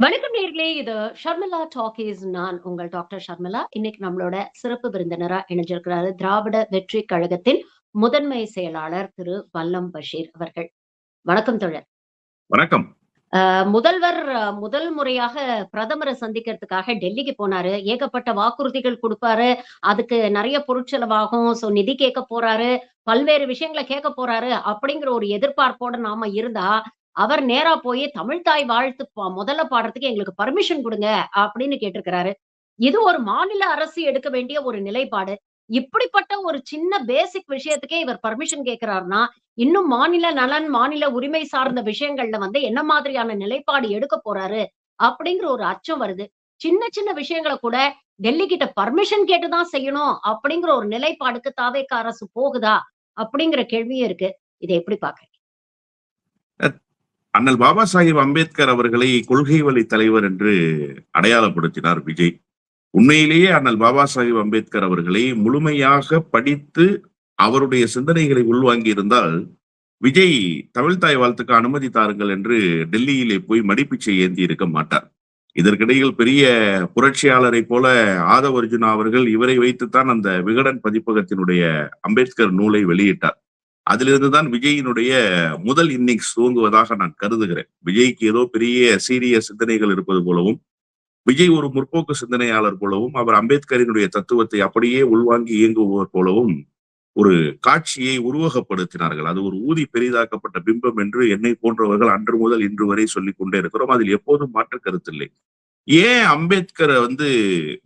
வணக்கம் நேர்களே. இது ஷர்மிளா டாக்கீஸ். நான் உங்கள் டாக்டர் ஷர்மிளா. இன்னைக்கு நம்மளோட சிறப்பு விருந்தினரா இணைஞ்சிருக்கிறாரு திராவிட வெற்றி கழகத்தின் முதன்மை செயலாளர் திரு வல்லம் பஷீர் அவர்கள். வணக்கம் தோழர். வணக்கம். முதல்வர் முதல் முறையாக பிரதமரை சந்திக்கிறதுக்காக டெல்லிக்கு போனாரு. ஏகப்பட்ட வாக்குறுதிகள் கொடுப்பாரு. அதுக்கு நிறைய பொருட்செலவாகும். நிதி கேட்க போறாரு. பல்வேறு விஷயங்களை கேட்க போறாரு அப்படிங்கிற ஒரு எதிர்பார்ப்போட நாம இருந்தா, அவர் நேரா போய் தமிழ் தாய் வாழ்த்து முதல்ல பாடுறதுக்கு எங்களுக்கு பர்மிஷன் குடுங்க அப்படின்னு கேட்டிருக்கிறாரு. இது ஒரு மாநில அரசு எடுக்க வேண்டிய ஒரு நிலைப்பாடு. இப்படிப்பட்ட ஒரு சின்ன பேசிக் விஷயத்துக்கே இவர் பர்மிஷன் கேட்கிறார்னா, இன்னும் மாநில நலன், மாநில உரிமை சார்ந்த விஷயங்கள்ல என்ன மாதிரியான நிலைப்பாடு எடுக்க போறாரு அப்படிங்கிற ஒரு அச்சம் வருது. சின்ன சின்ன விஷயங்கள கூட டெல்லி கிட்ட பர்மிஷன் கேட்டு தான் செய்யணும் அப்படிங்கிற ஒரு நிலைப்பாடுக்கு தாவேகா அரசு போகுதா? அப்படிங்கிற கேள்வியும் இருக்கு. இதை எப்படி பார்க்கிறீங்க? அண்ணல் பாபா சாஹிப் அம்பேத்கர் அவர்களை கொள்கை வழி தலைவர் என்று அடையாளப்படுத்தினார் விஜய். உண்மையிலேயே அண்ணல் பாபா சாஹிப் அம்பேத்கர் அவர்களை முழுமையாக படித்து அவருடைய சிந்தனைகளை உள்வாங்கி இருந்தால் விஜய் தமிழ்தாய் வாழ்த்துக்கு அனுமதி தாருங்கள் என்று டெல்லியிலே போய் மடிப்பிச்சை ஏந்தி இருக்க மாட்டார். இதற்கிடையில் பெரிய புரட்சியாளரை போல ஆதவ அர்ஜுனா அவர்கள் இவரை வைத்துத்தான் அந்த விகடன் பதிப்பகத்தினுடைய அம்பேத்கர் நூலை வெளியிட்டார். அதிலிருந்துதான் விஜயினுடைய முதல் இன்னிங்ஸ் துவங்குவதாக நான் கருதுகிறேன். விஜய்க்கு ஏதோ பெரிய சீரிய சிந்தனைகள் இருப்பது போலவும், விஜய் ஒரு முற்போக்கு சிந்தனையாளர் போலவும், அவர் அம்பேத்கரினுடைய தத்துவத்தை அப்படியே உள்வாங்கி இயங்குபவர் போலவும் ஒரு காட்சியை உருவகப்படுத்தினார்கள். அது ஒரு ஊதி பெரிதாக்கப்பட்ட பிம்பம் என்று என்னை போன்றவர்கள் அன்று முதல் இன்று வரை சொல்லிக் கொண்டே இருக்கிறோம். அதில் எப்போதும் மாற்று கருத்தில்லை. ஏன் அம்பேத்கரை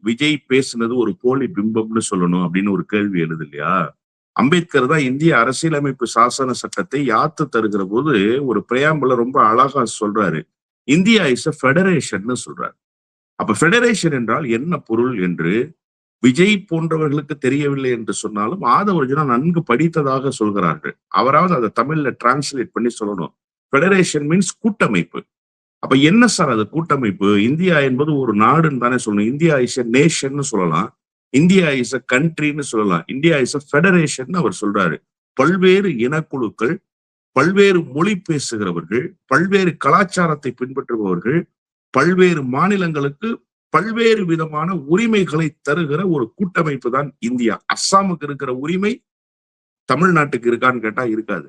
விஜய் பேசுனது ஒரு போலி பிம்பம்னு சொல்லணும் அப்படின்னு ஒரு கேள்வி எழுது இல்லையா? அம்பேத்கர் தான் இந்திய அரசியலமைப்பு சாசன சட்டத்தை யாத்து தருகிற போது ஒரு பிரையாம்பிள ரொம்ப அழகா சொல்றாரு. இந்தியா இஸ் அ ஃபெடரேஷன் சொல்றாரு. அப்ப ஃபெடரேஷன் என்றால் என்ன பொருள் என்று விஜய் போன்றவர்களுக்கு தெரியவில்லை என்று சொன்னாலும் ஆதவ அர்ஜுனா நன்கு படித்ததாக சொல்கிறார்கள். அவராவது அதை தமிழ்ல டிரான்ஸ்லேட் பண்ணி சொல்லணும். ஃபெடரேஷன் மீன்ஸ் கூட்டமைப்பு. அப்ப என்ன சார் அது கூட்டமைப்பு? இந்தியா என்பது ஒரு நாடுன்னு தானே சொல்லணும். இந்தியா இஸ் எ நேஷன் சொல்லலாம். இந்தியா இஸ் அ கண்ட்ரின்னு சொல்லலாம். இந்தியா இஸ் அ ஃபெடரேஷன் அவர் சொல்றாரு. பல்வேறு இனக்குழுக்கள், பல்வேறு மொழி பேசுகிறவர்கள், பல்வேறு கலாச்சாரத்தை பின்பற்றுபவர்கள், பல்வேறு மாநிலங்களுக்கு பல்வேறு விதமான உரிமைகளை தருகிற ஒரு கூட்டமைப்பு தான் இந்தியா. அஸ்ஸாமுக்கு இருக்கிற உரிமை தமிழ்நாட்டுக்கு இருக்கான்னு கேட்டா இருக்காது.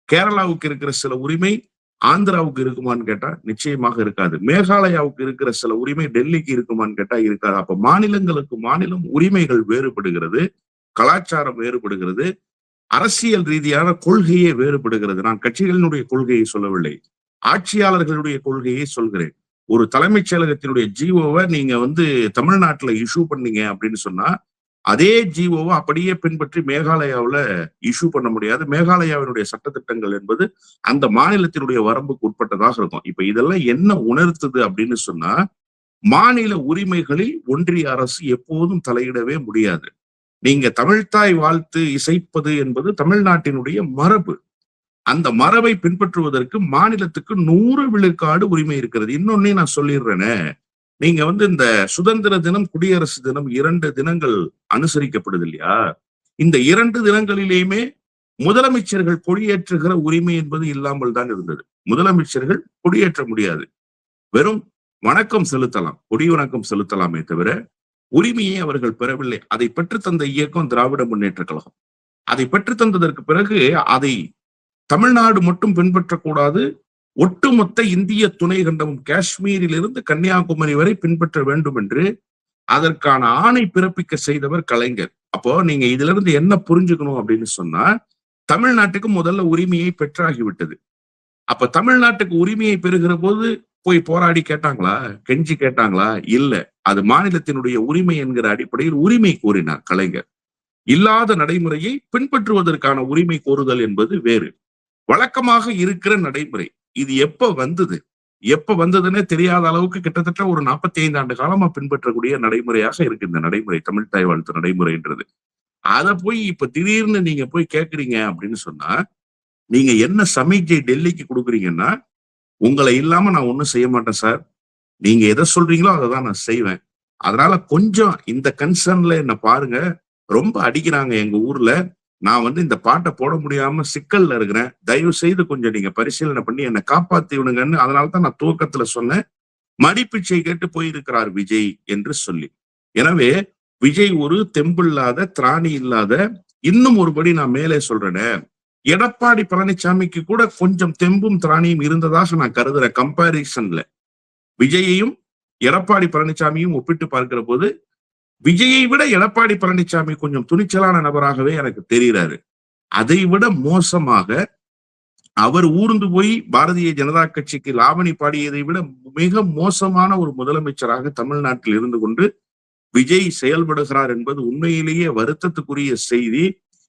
கேரளாவுக்கு இருக்கிற சில உரிமை ஆந்திராவுக்கு இருக்குமான்னு கேட்டா நிச்சயமாக இருக்காது. மேகாலயாவுக்கு இருக்கிற சில உரிமை டெல்லிக்கு இருக்குமான்னு கேட்டா இருக்காது. அப்ப மாநிலங்களுக்கு மாநிலம் உரிமைகள் வேறுபடுகிறது, கலாச்சாரம் வேறுபடுகிறது, அரசியல் ரீதியான கொள்கையே வேறுபடுகிறது. நான் கட்சிகளினுடைய கொள்கையை சொல்லவில்லை, ஆட்சியாளர்களுடைய கொள்கையை சொல்கிறேன். ஒரு தலைமைச் செயலகத்தினுடைய ஜிஓவை நீங்க தமிழ்நாட்டுல இஷ்யூ பண்ணீங்க அப்படின்னு சொன்னா அதே ஜிஓவை அப்படியே பின்பற்றி மேகாலயாவில் இஷ்யூ பண்ண முடியாது. மேகாலயாவினுடைய சட்டத்திட்டங்கள் என்பது அந்த மாநிலத்தினுடைய வரம்புக்கு உட்பட்டதாக இருக்கும். இப்ப இதெல்லாம் என்ன உணர்த்துது அப்படின்னு சொன்னா, மாநில உரிமைகளில் ஒன்றிய அரசு எப்போதும் தலையிடவே முடியாது. நீங்க தமிழ்தாய் வாழ்த்து இசைப்பது என்பது தமிழ்நாட்டினுடைய மரபு. அந்த மரபை பின்பற்றுவதற்கு மாநிலத்துக்கு 100 விழுக்காடு உரிமை இருக்கிறது. இன்னொன்னே நான் சொல்லிடுறேனே, நீங்க இந்த சுதந்திர தினம், குடியரசு தினம் 2 தினங்கள் அனுசரிக்கப்படுது இல்லையா? இந்த 2 தினங்களிலேயுமே முதலமைச்சர்கள் கொடியேற்றுகிற உரிமை என்பது இல்லாமல் தான் இருந்தது. முதலமைச்சர்கள் கொடியேற்ற முடியாது. வெறும் வணக்கம் செலுத்தலாம், கொடி வணக்கம் செலுத்தலாமே தவிர உரிமையை அவர்கள் பெறவில்லை. அதை பெற்றுத்தந்த இயக்கம் திராவிட முன்னேற்ற கழகம். அதை பெற்றுத்தந்ததற்கு பிறகு அதை தமிழ்நாடு மட்டும் பின்பற்றக்கூடாது, ஒட்டுமொத்த இந்திய துணை கண்டமும் காஷ்மீரிலிருந்து கன்னியாகுமரி வரை பின்பற்ற வேண்டும் என்று அதற்கான ஆணை பிறப்பிக்க செய்தவர் கலைஞர். அப்போ நீங்க இதுல இருந்து என்ன புரிஞ்சுக்கணும் அப்படின்னு சொன்னா, தமிழ்நாட்டுக்கு முதல்ல உரிமையை பெற்றாகிவிட்டது. அப்ப தமிழ்நாட்டுக்கு உரிமையை பெறுகிற போது போய் போராடி கேட்டாங்களா, கெஞ்சி கேட்டாங்களா? இல்ல. அது மாநிலத்தினுடைய உரிமை என்கிற அடிப்படையில் உரிமை கோரினார் கலைஞர். இல்லாத நடைமுறையை பின்பற்றுவதற்கான உரிமை கோருதல் என்பது வேறு. வழக்கமாக இருக்கிற நடைமுறை இது எப்ப வந்ததுன்னே தெரியாத அளவுக்கு கிட்டத்தட்ட ஒரு 45 ஆண்டு காலமா பின்பற்றக்கூடிய நடைமுறையாக இருக்கு இந்த நடைமுறை, தமிழ்தாய் வாழ்த்து நடைமுறைன்றது. அதை போய் இப்ப திடீர்னு நீங்க போய் கேட்குறீங்க அப்படின்னு சொன்னா, நீங்க என்ன சமிக்ஞை டெல்லிக்கு கொடுக்குறீங்கன்னா, உங்களை இல்லாம நான் ஒண்ணும் செய்ய மாட்டேன் சார், நீங்க எதை சொல்றீங்களோ அதை தான் நான் செய்வேன், அதனால கொஞ்சம் இந்த கன்சர்ன்ல என்ன பாருங்க, ரொம்ப அடிக்கிறாங்க எங்க ஊர்ல, நான் இந்த பாட்டை போட முடியாம சிக்கல்ல இருக்கிறேன், தயவு செய்து கொஞ்சம் நீங்க பரிசீலனை பண்ணி என்னை காப்பாத்தி விடுங்கன்னு. அதனாலதான் நான் துவக்கத்துல சொன்னேன், மடிப்பிச்சை கேட்டு போயிருக்கிறார் விஜய் என்று சொல்லி. எனவே விஜய் ஒரு தெம்பில்லாத, திராணி இல்லாத, இன்னும் ஒருபடி நான் மேலே சொல்றேனே, எடப்பாடி பழனிசாமிக்கு கூட கொஞ்சம் தெம்பும் திராணியும் இருந்ததாக நான் கருதுறேன். கம்பாரிசன்ல விஜயையும் எடப்பாடி பழனிசாமியும் ஒப்பிட்டு பார்க்கிற போது விஜயை விட எடப்பாடி பழனிசாமி கொஞ்சம் துணிச்சலான நபராகவே எனக்கு தெரிகிறாரு. அதை விட மோசமாக அவர் ஊர்ந்து போய் பாரதிய ஜனதா கட்சிக்கு லாவணி பாடியதை விட மிக மோசமான ஒரு முதலமைச்சராக தமிழ்நாட்டில் இருந்து கொண்டு விஜய் செயல்படுகிறார் என்பது உண்மையிலேயே வருத்தத்துக்குரிய செய்தி.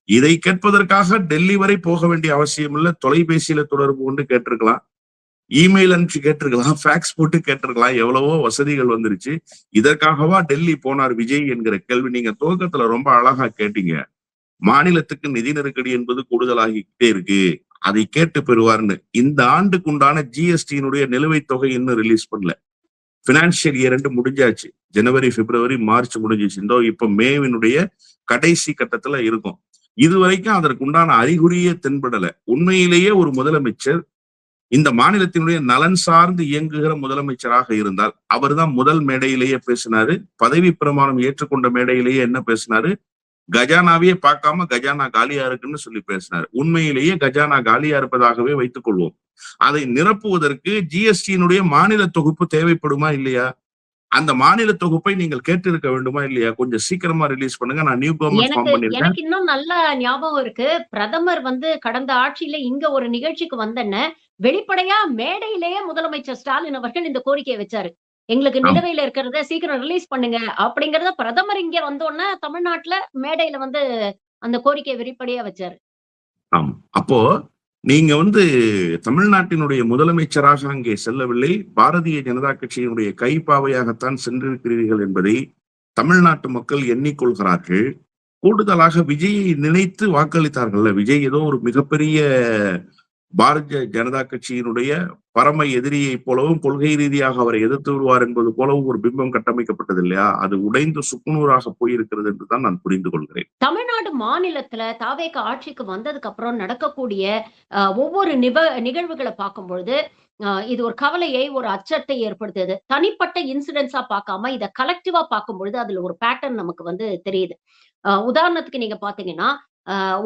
இதை கேட்பதற்காக டெல்லி வரை போக வேண்டிய அவசியம் இல்லை. தொலைபேசியில தொடர்பு கொண்டு கேட்டிருக்கலாம், இமெயில் அனுப்பிச்சு கேட்டிருக்கலாம், ஃபேக்ஸ் போட்டு கேட்டிருக்கலாம். எவ்வளவோ வசதிகள் வந்துருச்சு. இதற்காகவா டெல்லி போனார் விஜய் என்கிற கேள்வி நீங்க துவக்கத்துல ரொம்ப அழகா கேட்டீங்க. மாநிலத்துக்கு நிதி நெருக்கடி என்பது கூடுதலாகிட்டே இருக்கு, அதை கேட்டு பெறுவார்னு. இந்த ஆண்டுக்கு உண்டான ஜிஎஸ்டியினுடைய நிலுவைத் தொகை இன்னும் ரிலீஸ் பண்ணல. பினான்சியல் இயர் 2 முடிஞ்சாச்சு. ஜனவரி, பிப்ரவரி, மார்ச் முடிஞ்சிச்சு. இந்த இப்ப மேவினுடைய கடைசி கட்டத்துல இருக்கும். இதுவரைக்கும் அதற்கு உண்டான அறிகுறியே தென்படல. உண்மையிலேயே ஒரு முதலமைச்சர் இந்த மாநிலத்தினுடைய நலன் சார்ந்து இயங்குகிற முதலமைச்சராக இருந்தால், அவர் தான் முதல் மேடையிலேயே பேசினாரு. பதவி பிரமாணம் ஏற்றுக்கொண்ட மேடையிலேயே என்ன பேசினாரு? கஜானாவே பார்க்காம கஜானா காலியா இருக்குன்னு சொல்லி பேசினார். உண்மையிலேயே கஜானா காலியா இருப்பதாகவே வைத்துக் கொள்வோம். அதை நிரப்புவதற்கு ஜிஎஸ்டியினுடைய மாநில தொகுப்பு தேவைப்படுமா இல்லையா? அந்த மாநில தொகுப்பை நீங்கள் கேட்டிருக்க வேண்டுமா இல்லையா? கொஞ்சம் சீக்கிரமா ரிலீஸ் பண்ணுங்க. நான் நியூ கவர்மெண்ட் ஃபார்ம் பண்ணிருக்கேன். எனக்கு இன்னும் நல்ல ஞாபகம் இருக்கு. பிரதமர் கடந்த ஆட்சியில இங்க ஒரு நிகழ்ச்சிக்கு வந்தன வெளிப்படையா மேடையிலேயே முதலமைச்சர் ஸ்டாலின் அவர்கள் இந்த கோரிக்கையை வச்சாரு. எங்களுக்கு நிலுவையில இருக்கிறத சீக்கிரம் ரிலீஸ் பண்ணுங்க அப்படிங்கறத பிரதமர் இங்க வந்தோடனே தமிழ்நாட்டுல மேடையில அந்த கோரிக்கையை வெளிப்படையா வச்சாரு. ஆமா. அப்போ நீங்க தமிழ்நாட்டினுடைய முதலமைச்சராக அங்கே செல்லவில்லை, பாரதிய ஜனதா கட்சியினுடைய கைப்பாவையாகத்தான் சென்றிருக்கிறீர்கள் என்பதை தமிழ்நாட்டு மக்கள் எண்ணிக்கொள்கிறார்கள். கூடுதலாக விஜயை நினைத்து வாக்களித்தார்கள். விஜய் ஏதோ ஒரு மிகப்பெரிய பாரதிய ஜனதா கட்சியினுடைய பரம எதிரியை போலவும், கொள்கை ரீதியாக அவரை எதிர்த்து வருவார் என்பது போலவும் ஒரு பிம்பம் கட்டமைக்கப்பட்டது இல்லையா? அது உடைந்து சுக்குநூறாக போயிருக்கிறது என்றுதான் நான் புரிந்து கொள்கிறேன். தமிழ்நாடு மாநிலத்துல தாவேக ஆட்சிக்கு வந்ததுக்கு அப்புறம் நடக்கக்கூடிய ஒவ்வொரு நிகழ்வுகளை பார்க்கும்பொழுது இது ஒரு கவலையை, ஒரு அச்சத்தை ஏற்படுத்துது. தனிப்பட்ட இன்சிடென்ட்ஸா பார்க்காம இதை கலெக்டிவா பார்க்கும்பொழுது அதுல ஒரு பேட்டர்ன் நமக்கு தெரியுது. உதாரணத்துக்கு நீங்க பாத்தீங்கன்னா,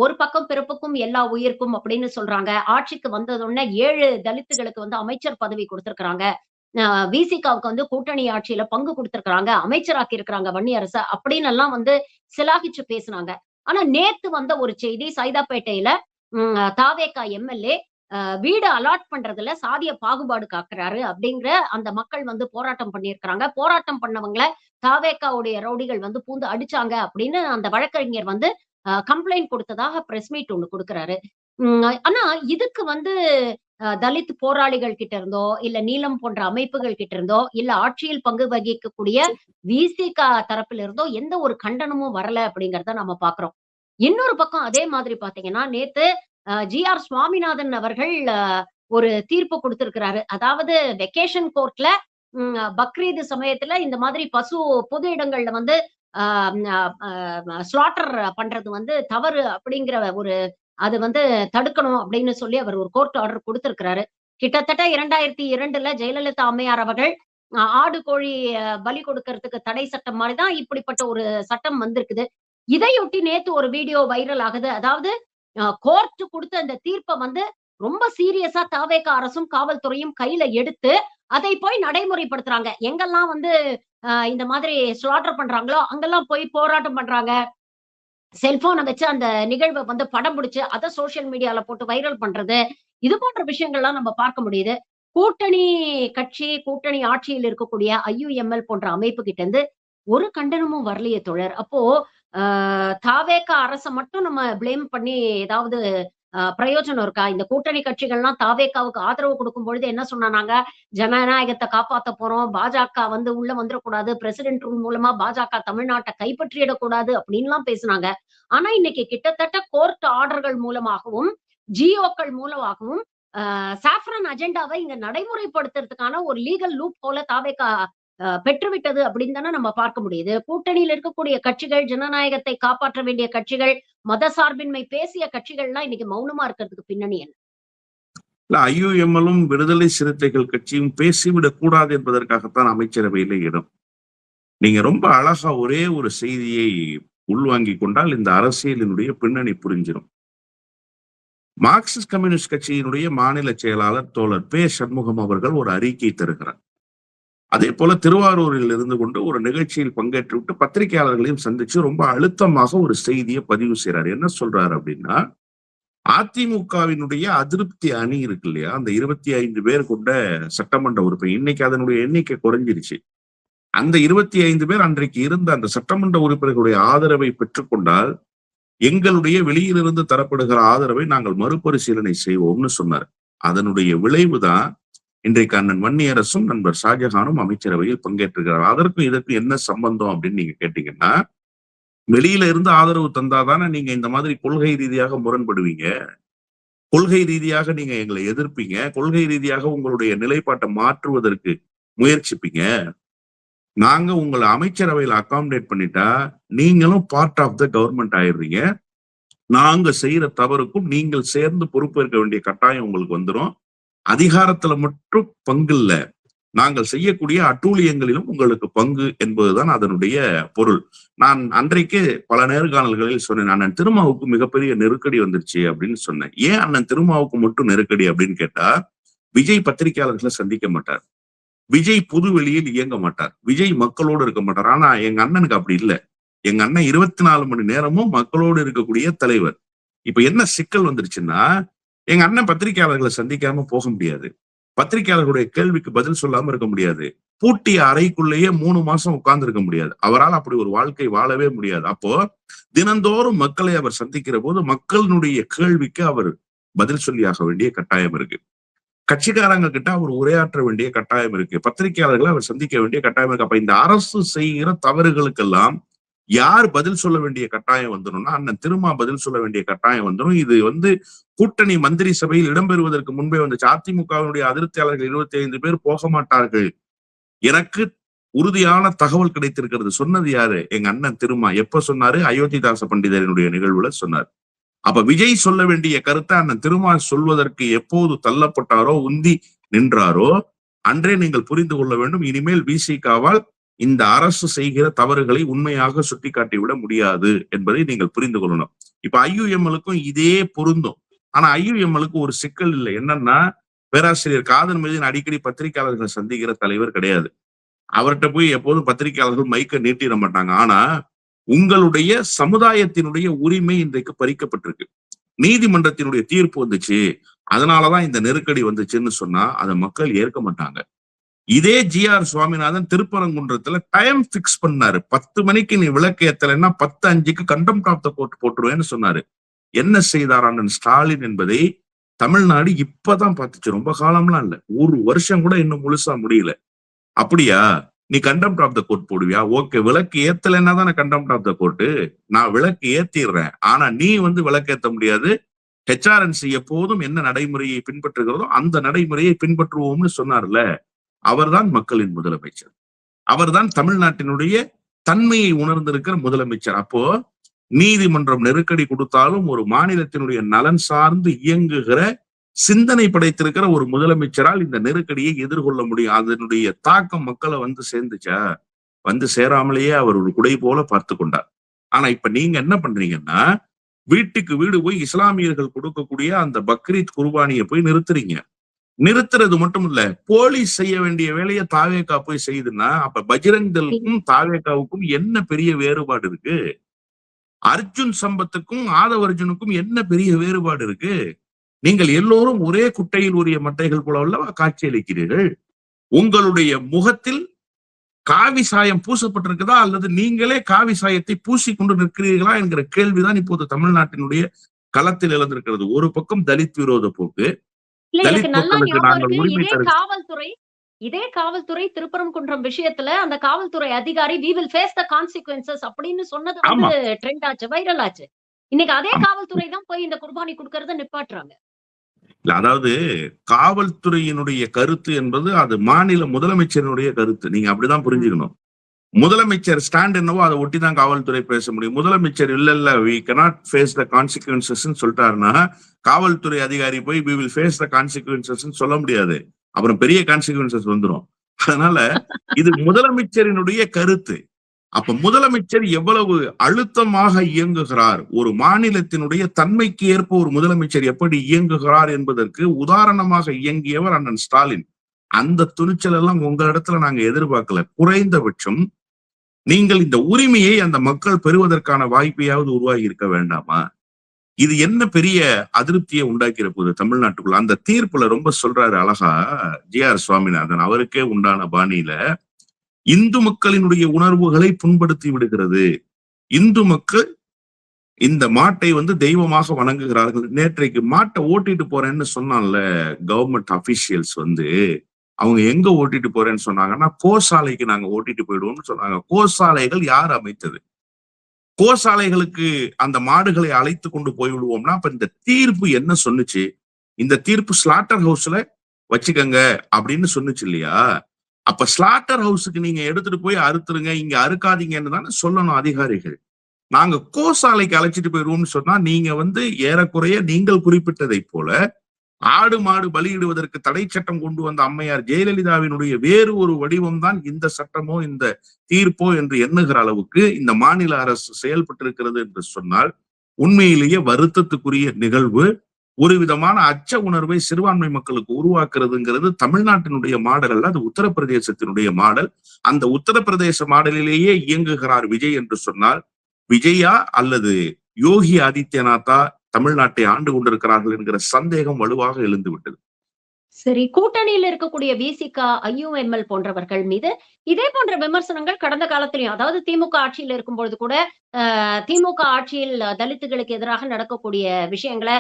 ஒரு பக்கம் பிறப்புக்கும் எல்லா உயிர்க்கும் அப்படின்னு சொல்றாங்க. ஆட்சிக்கு வந்ததுடனே 7 தலித்துகளுக்கு அமைச்சர் பதவி கொடுத்திருக்கிறாங்க. விசிகாவுக்கு கூட்டணி ஆட்சியில பங்கு கொடுத்திருக்கிறாங்க, அமைச்சராக்கி இருக்கிறாங்க வன்னியரச அப்படின்னு எல்லாம் சிலாகிச்சு பேசினாங்க. ஆனா நேத்து வந்த ஒரு செய்தி, சைதாப்பேட்டையில தாவேகா எம்எல்ஏ வீடு அலாட் பண்றதுல சாதிய பாகுபாடு காக்குறாரு அப்படிங்கிற அந்த மக்கள் போராட்டம் பண்ணியிருக்கிறாங்க. போராட்டம் பண்ணவங்களை தாவேகாவுடைய ரவுடிகள் பூந்து அடிச்சாங்க அப்படின்னு அந்த வழக்கறிஞர் கம்ப்ளைண்ட் கொடுத்ததாக பிரஸ் மீட் ஒண்ணு கொடுக்கிறாரு. ஆனா இதுக்கு தலித் போராளிகள் கிட்ட இருந்தோ, இல்ல நீலம் போன்ற அமைப்புகள் கிட்ட இருந்தோ, இல்ல ஆட்சியில் பங்கு வகிக்கக்கூடிய விசிகா தரப்பில் இருந்தோ எந்த ஒரு கண்டனமும் வரல அப்படிங்கறத நம்ம பாக்குறோம். இன்னொரு பக்கம் அதே மாதிரி பாத்தீங்கன்னா, நேத்து ஜி.ஆர். சுவாமிநாதன் அவர்கள் ஒரு தீர்ப்பு கொடுத்திருக்கிறாரு. அதாவது வெக்கேஷன் கோர்ட்ல பக்ரீத் சமயத்துல இந்த மாதிரி பொது இடங்கள்ல ஸ்லாட்டர் பண்றது தவறு அப்படிங்கிற அது தடுக்கணும் அப்படின்னு சொல்லி அவர் ஒரு கோர்ட் ஆர்டர் கொடுத்திருக்கிறாரு. கிட்டத்தட்ட 2002ல ஜெயலலிதா அம்மையார் அவர்கள் ஆடு கோழி பலி கொடுக்கறதுக்கு தடை சட்டம் மாதிரிதான் இப்படிப்பட்ட ஒரு சட்டம் வந்திருக்குது. இதையொட்டி நேத்து ஒரு வீடியோ வைரல் ஆகுது. அதாவது கோர்ட் கொடுத்த அந்த தீர்ப்பை ரொம்ப சீரியஸா தாவேகா அரசும் காவல்துறையும் கையில எடுத்து அதை போய் நடைமுறைப்படுத்துறாங்க. எங்கெல்லாம் இந்த மாதிரி ஸ்லாட்டர் பண்றாங்களோ அங்கெல்லாம் போய் போராட்டம் பண்றாங்க. செல்போனை வச்சு அந்த நிகழ்வை படம் பிடிச்சு அதை சோசியல் மீடியால போட்டு வைரல் பண்றது, இது போன்ற விஷயங்கள்லாம் நம்ம பார்க்க முடியுது. கூட்டணி கட்சி, கூட்டணி ஆட்சியில் இருக்கக்கூடிய ஐயுஎம்எல் போன்ற அமைப்பு கிட்ட இருந்து ஒரு கண்டனமும் வரலையே தோழர். அப்போ தாவேகா அரசை மட்டும் நம்ம பிளேம் பண்ணி ஏதாவது பிரயோஜனம் இருக்கா? இந்த கூட்டணி கட்சிகள்லாம் தாவேகாவுக்கு ஆதரவு கொடுக்கும் பொழுது என்ன சொன்னாங்க? ஜனநாயகத்தை காப்பாத்த போறோம், பாஜக உள்ள வந்துடக்கூடாது, பிரசிடென்ட் ரூல் மூலமா பாஜக தமிழ்நாட்டை கைப்பற்றிடக்கூடாது அப்படின்லாம் பேசினாங்க. ஆனா இன்னைக்கு கிட்டத்தட்ட கோர்ட் ஆர்டர்கள் மூலமாகவும் ஜிஓக்கள் மூலமாகவும் சாஃப்ரான் அஜெண்டாவை இங்க நடைமுறைப்படுத்துறதுக்கான ஒரு லீகல் லூப் போல தாவேகா பெற்றுவிட்டது அப்படின்னு தானே நம்ம பார்க்க முடியுது. கூட்டணியில் இருக்கக்கூடிய கட்சிகள், ஜனநாயகத்தை காப்பாற்ற வேண்டிய கட்சிகள், மத சார்பின்மை பேசிய கட்சிகள்லாம் இன்னைக்கு மௌனமா இருக்கிறதுக்கு பின்னணி என்ன? இல்ல ஐயுஎம்எல்லும் விடுதலை சிறுத்தைகள் கட்சியும் பேசிவிடக் கூடாது என்பதற்காகத்தான் அமைச்சரவையில இடம். நீங்க ரொம்ப அழகா ஒரே ஒரு செய்தியை உள்வாங்கிக் கொண்டால் இந்த அரசியலினுடைய பின்னணி புரிஞ்சிடும். மார்க்சிஸ்ட் கம்யூனிஸ்ட் கட்சியினுடைய மாநில செயலாளர் தோழர் பே. சண்முகம் அவர்கள் ஒரு அறிக்கை தருகிறார். அதே போல திருவாரூரில் இருந்து கொண்டு ஒரு நிகழ்ச்சியில் பங்கேற்று விட்டு பத்திரிகையாளர்களையும் சந்திச்சு ரொம்ப அழுத்தமாக ஒரு செய்தியை பதிவு செய்யறாரு. என்ன சொல்றாரு அப்படின்னா, அதிமுகவினுடைய அதிருப்தி அணி இருக்கு இல்லையா, அந்த 25 பேர் கொண்ட சட்டமன்ற உறுப்பினர், இன்னைக்கு அதனுடைய எண்ணிக்கை குறைஞ்சிருச்சு. அந்த 25 பேர் அன்றைக்கு இருந்த அந்த சட்டமன்ற உறுப்பினர்களுடைய ஆதரவை பெற்றுக்கொண்டால் எங்களுடைய வெளியிலிருந்து தரப்படுகிற ஆதரவை நாங்கள் மறுபரிசீலனை செய்வோம்னு சொன்னார். அதனுடைய விளைவுதான் இன்றைக்கு அண்ணன் வன்னியரசும் நண்பர் ஷாஜஹானும் அமைச்சரவையில் பங்கேற்றுகிறார். அதற்கும் இதற்கும் என்ன சம்பந்தம் அப்படின்னு நீங்க கேட்டீங்கன்னா, வெளியில இருந்து ஆதரவு தந்தாதானே நீங்க இந்த மாதிரி கொள்கை ரீதியாக முரண்படுவீங்க, கொள்கை ரீதியாக நீங்க எங்களை எதிர்ப்பீங்க, கொள்கை ரீதியாக உங்களுடைய நிலைப்பாட்டை மாற்றுவதற்கு முயற்சிப்பீங்க. நாங்க உங்களை அமைச்சரவையில் அகாமடேட் பண்ணிட்டா நீங்களும் பார்ட் ஆஃப் த கவர்மெண்ட் ஆயிடுறீங்க. நாங்க செய்யற தவறுக்கும் நீங்கள் சேர்ந்து பொறுப்பேற்க வேண்டிய கட்டாயம் உங்களுக்கு வந்துடும். அதிகாரத்துல மட்டும் பங்கு இல்ல, நாங்கள் செய்யக்கூடிய அட்டூழியங்களிலும் உங்களுக்கு பங்கு என்பதுதான் அதனுடைய பொருள். நான் அன்றைக்கு பல நேர்காணல்களில் சொன்னேன், அண்ணன் திருமாவுக்கு மிகப்பெரிய நெருக்கடி வந்துருச்சு அப்படின்னு சொன்னேன். ஏன் அண்ணன் திருமாவுக்கு மட்டும் நெருக்கடி அப்படின்னு கேட்டா, விஜய் பத்திரிகையாளர்களை சந்திக்க மாட்டார், விஜய் புது வெளியில் இயங்க மாட்டார், விஜய் மக்களோடு இருக்க மாட்டார். ஆனா எங்க அண்ணனுக்கு அப்படி இல்லை. எங்க அண்ணன் 24 மணி நேரமும் மக்களோடு இருக்கக்கூடிய தலைவர். இப்ப என்ன சிக்கல் வந்துருச்சுன்னா, எங்க அண்ணன் பத்திரிகையாளர்களை சந்திக்காம போக முடியாது, பத்திரிகையாளர்களுடைய கேள்விக்கு பதில் சொல்லாம இருக்க முடியாது, பூட்டிய அறைக்குள்ளேயே 3 மாசம் உட்கார்ந்து இருக்க முடியாது. அவரால் அப்படி ஒரு வாழ்க்கை வாழவே முடியாது. அப்போ தினந்தோறும் மக்களை அவர் சந்திக்கிற போது மக்களுடைய கேள்விக்கு அவர் பதில் சொல்லியாக வேண்டிய கட்டாயம் இருக்கு. கட்சிக்காரங்க கிட்ட அவர் உரையாற்ற வேண்டிய கட்டாயம் இருக்கு, பத்திரிகையாளர்களை அவர் சந்திக்க வேண்டிய கட்டாயம் இருக்கு. அப்ப இந்த அரசு செய்கிற தவறுகளுக்கெல்லாம் யார் பதில் சொல்ல வேண்டிய கட்டாயம் வந்துடும்னா, அண்ணன் திருமா பதில் சொல்ல வேண்டிய கட்டாயம் வந்துடும். இது கூட்டணி மந்திரி சபையில் இடம்பெறுவதற்கு முன்பே வந்துச்சு. அதிமுகவினுடைய அதிருப்தியாளர்கள் 25 பேர் போக மாட்டார்கள், எனக்கு உறுதியான தகவல் கிடைத்திருக்கிறது. சொன்னது யாரு? எங்க அண்ணன் திருமா. எப்ப சொன்னாரு? அயோத்திதாச பண்டிதரினுடைய நிகழ்வுல சொன்னார். அப்ப விஜய் சொல்ல வேண்டிய கருத்தை அண்ணன் திருமா சொல்வதற்கு எப்போது தள்ளப்பட்டாரோ, உந்தி நின்றாரோ, அன்றே நீங்கள் புரிந்து கொள்ள வேண்டும், இனிமேல் விசிகாவால் இந்த அரசு செய்கிற தவறுகளை உண்மையாக சுட்டிக்காட்டிவிட முடியாது என்பதை நீங்கள் புரிந்து கொள்ளணும். இப்ப ஐயுஎம்எலுக்கும் இதே பொருந்தும். ஆனா ஐயுஎம்எலுக்கு ஒரு சிக்கல் இல்லை. என்னன்னா, பேராசிரியர் காதர் மீது அடிக்கடி பத்திரிகையாளர்களை சந்திக்கிற தலைவர் கிடையாது. அவர்கிட்ட போய் எப்போதும் பத்திரிகையாளர்கள் மைக்க நீட்டிட மாட்டாங்க. ஆனா உங்களுடைய சமுதாயத்தினுடைய உரிமை இன்றைக்கு பறிக்கப்பட்டிருக்கு. நீதிமன்றத்தினுடைய தீர்ப்பு வந்துச்சு, அதனாலதான் இந்த நெருக்கடி வந்துச்சுன்னு சொன்னா அதை மக்கள் ஏற்க மாட்டாங்க. இதே ஜி.ஆர். சுவாமிநாதன் திருப்பரங்குன்றத்துல டைம் பிக்ஸ் பண்ணாரு. 10 மணிக்கு நீ விளக்கு ஏத்தலைன்னா 10:05க்கு கண்டெம்ட் ஆஃப் த கோர்ட் போட்டுருவேன்னு சொன்னாரு. என்ன செய்தார் அண்ணன் ஸ்டாலின் என்பதை தமிழ்நாடு இப்பதான் பார்த்துச்சு, ரொம்ப காலம்லாம் இல்ல, 1 வருஷம் கூட இன்னும் முழுசா முடியல. அப்படியா, நீ கண்டெம்ட் ஆஃப் த கோர்ட் போடுவியா? ஓகே, விளக்கு ஏத்தலைன்னா தானே கண்டெம்ட் ஆஃப் த கோர்ட். நான் விளக்கு ஏத்திடுறேன், ஆனா நீ விளக்கு ஏத்த முடியாது. ஹெச்ஆர்என்சி எப்போதும் என்ன நடைமுறையை பின்பற்றுகிறதோ அந்த நடைமுறையை பின்பற்றுவோம்னு சொன்னார்ல, அவர்தான் மக்களின் முதலமைச்சர், அவர்தான் தமிழ்நாட்டினுடைய தன்மையை உணர்ந்திருக்கிற முதலமைச்சர். அப்போ நீதிமன்றம் நெருக்கடி கொடுத்தாலும் ஒரு மாநிலத்தினுடைய நலன் சார்ந்து இயங்குகிற சிந்தனை படைத்திருக்கிற ஒரு முதலமைச்சரால் இந்த நெருக்கடியை எதிர்கொள்ள முடியும். அதனுடைய தாக்கம் மக்களை சேர்ந்துச்சா? சேராமலேயே அவர் ஒரு குடை போல பார்த்து கொண்டார். ஆனா இப்ப நீங்க என்ன பண்றீங்கன்னா, வீட்டுக்கு வீடு போய் இஸ்லாமியர்கள் கொடுக்கக்கூடிய அந்த பக்ரீத் குர்பானியை போய் நிறுத்துறீங்க. நிறுத்துறது மட்டும் இல்ல, போலீஸ் செய்ய வேண்டிய வேலையை தாவேகா போய் செய்யுதுன்னா, அப்ப பஜ்ரங் தளுக்கும் தாவேகாவுக்கும் என்ன பெரிய வேறுபாடு இருக்கு? அர்ஜுன் சம்பத்துக்கும் ஆதவ அர்ஜுனுக்கும் என்ன பெரிய வேறுபாடு இருக்கு? நீங்கள் எல்லோரும் ஒரே குட்டையில் உரிய மட்டைகள் போல அல்லவா காட்சியளிக்கிறீர்கள். உங்களுடைய முகத்தில் காவி சாயம் பூசப்பட்டிருக்குதா அல்லது நீங்களே காவி சாயத்தை பூசிக்கொண்டு நிற்கிறீர்களா என்கிற கேள்விதான் இப்போது தமிழ்நாட்டினுடைய களத்தில் எழுந்திருக்கிறது. ஒரு பக்கம் தலித் விரோத போக்கு, இதே காவல்துறை திருப்பரங்குன்றம் விஷயத்துல அந்த காவல்துறை அதிகாரி we will face the consequences அப்படின்னு சொன்னது ட்ரெண்ட் ஆச்சு, வைரல் ஆச்சு. இன்னைக்கு அதே காவல்துறை தான் போய் இந்த குர்பானி கொடுக்கறத நிப்பாட்டுறாங்க. அதாவது காவல்துறையினுடைய கருத்து என்பது அது மாநில முதலமைச்சரினுடைய கருத்து, நீங்க அப்படிதான் புரிஞ்சுக்கணும். முதலமைச்சர் ஸ்டாண்ட் என்னவோ அதை ஒட்டி தான் காவல்துறை பேச முடியும். முதலமைச்சர் இல்ல we cannot face the consequences சொல்லிட்டாருன்னா காவல்துறை அதிகாரி போய் we will face the consequences சொல்ல முடியாது. அப்புறம் பெரிய கான்சிக்வன்சஸ் வந்துடும். அதனால இது முதலமைச்சரினுடைய கருத்து. அப்ப முதலமைச்சர் எவ்வளவு அழுத்தமாக இயங்குகிறார், ஒரு மாநிலத்தினுடைய தன்மைக்கு ஏற்ப ஒரு முதலமைச்சர் எப்படி இயங்குகிறார் என்பதற்கு உதாரணமாக இயங்கியவர் அண்ணன் ஸ்டாலின். அந்த துணிச்சல் எல்லாம் உங்க இடத்துல நாங்க எதிர்பார்க்கல. குறைந்தபட்சம் நீங்கள் இந்த உரிமையை அந்த மக்கள் பெறுவதற்கான வாய்ப்பையாவது உருவாகி இருக்க வேண்டாமா? இது என்ன பெரிய அதிருப்தியை உண்டாக்கிற போது தமிழ்நாட்டுக்குள்ள. அந்த தீர்ப்புல ரொம்ப சொல்றாரு அழகா ஜி.ஆர். சுவாமிநாதன், அவருக்கே உண்டான பாணியில இந்து மக்களினுடைய உணர்வுகளை புண்படுத்தி விடுகிறது. இந்து மக்கள் இந்த மாட்டை தெய்வமாக வணங்குகிறார்கள். நேற்றைக்கு மாட்டை ஓட்டிட்டு போறேன்னு சொன்னான்ல கவர்மெண்ட் அபிஷியல்ஸ் அவங்க எங்க ஓட்டிட்டு போறேன்னு சொன்னாங்கன்னா கோசாலைக்கு நாங்க ஓட்டிட்டு போயிடுவோம்னு சொன்னாங்க. கோசாலைகள் யார் அமைத்தது? கோசாலைகளுக்கு அந்த மாடுகளை அழைத்து கொண்டு போய்விடுவோம்னா அப்ப இந்த தீர்ப்பு என்ன சொன்னுச்சு? இந்த தீர்ப்பு ஸ்லாட்டர் ஹவுஸ்ல வச்சுக்கங்க அப்படின்னு சொன்னுச்சு இல்லையா? அப்ப ஸ்லாட்டர் ஹவுஸுக்கு நீங்க எடுத்துட்டு போய் அறுத்துருங்க, இங்க அறுக்காதீங்கன்னு தானே சொல்லணும் அதிகாரிகள். நாங்க கோசாலைக்கு அழைச்சிட்டு போயிடுவோம்னு சொன்னா நீங்க ஏறக்குறைய நீங்கள் குறிப்பிட்டதை போல ஆடு மாடு பலியிடுவதற்கு தடை சட்டம் கொண்டு வந்த அம்மையார் ஜெயலலிதாவினுடைய வேறு ஒரு வடிவம் தான் இந்த சட்டமோ இந்த தீர்ப்போ என்று எண்ணுகிற அளவுக்கு இந்த மாநில அரசு செயல்பட்டிருக்கிறது என்று சொன்னால் உண்மையிலேயே வருத்தத்துக்குரிய நிகழ்வு. ஒரு விதமான அச்ச உணர்வை சிறுபான்மை மக்களுக்கு உருவாக்குறதுங்கிறது தமிழ்நாட்டினுடைய மாடல் அல்ல, அது உத்தரப்பிரதேசத்தினுடைய மாடல். அந்த உத்தரப்பிரதேச மாடலிலேயே இயங்குகிறார் விஜய் என்று சொன்னால் விஜயா அல்லது யோகி ஆதித்யநாத்தா தமிழ்நாட்டை ஆண்டு கொண்டிருக்கிறார்கள் என்கிற சந்தேகம் வலுவாக எழுந்து விட்டது. சரி, கூட்டணியில் இருக்கக்கூடிய விசிக, ஐயுஎம்எல் போன்றவர்கள் மீது இதே போன்ற விமர்சனங்கள் கடந்த காலத்திலையும், அதாவது திமுக ஆட்சியில் இருக்கும் பொழுது கூட திமுக ஆட்சியில் தலித்துகளுக்கு எதிராக நடக்கக்கூடிய விஷயங்களை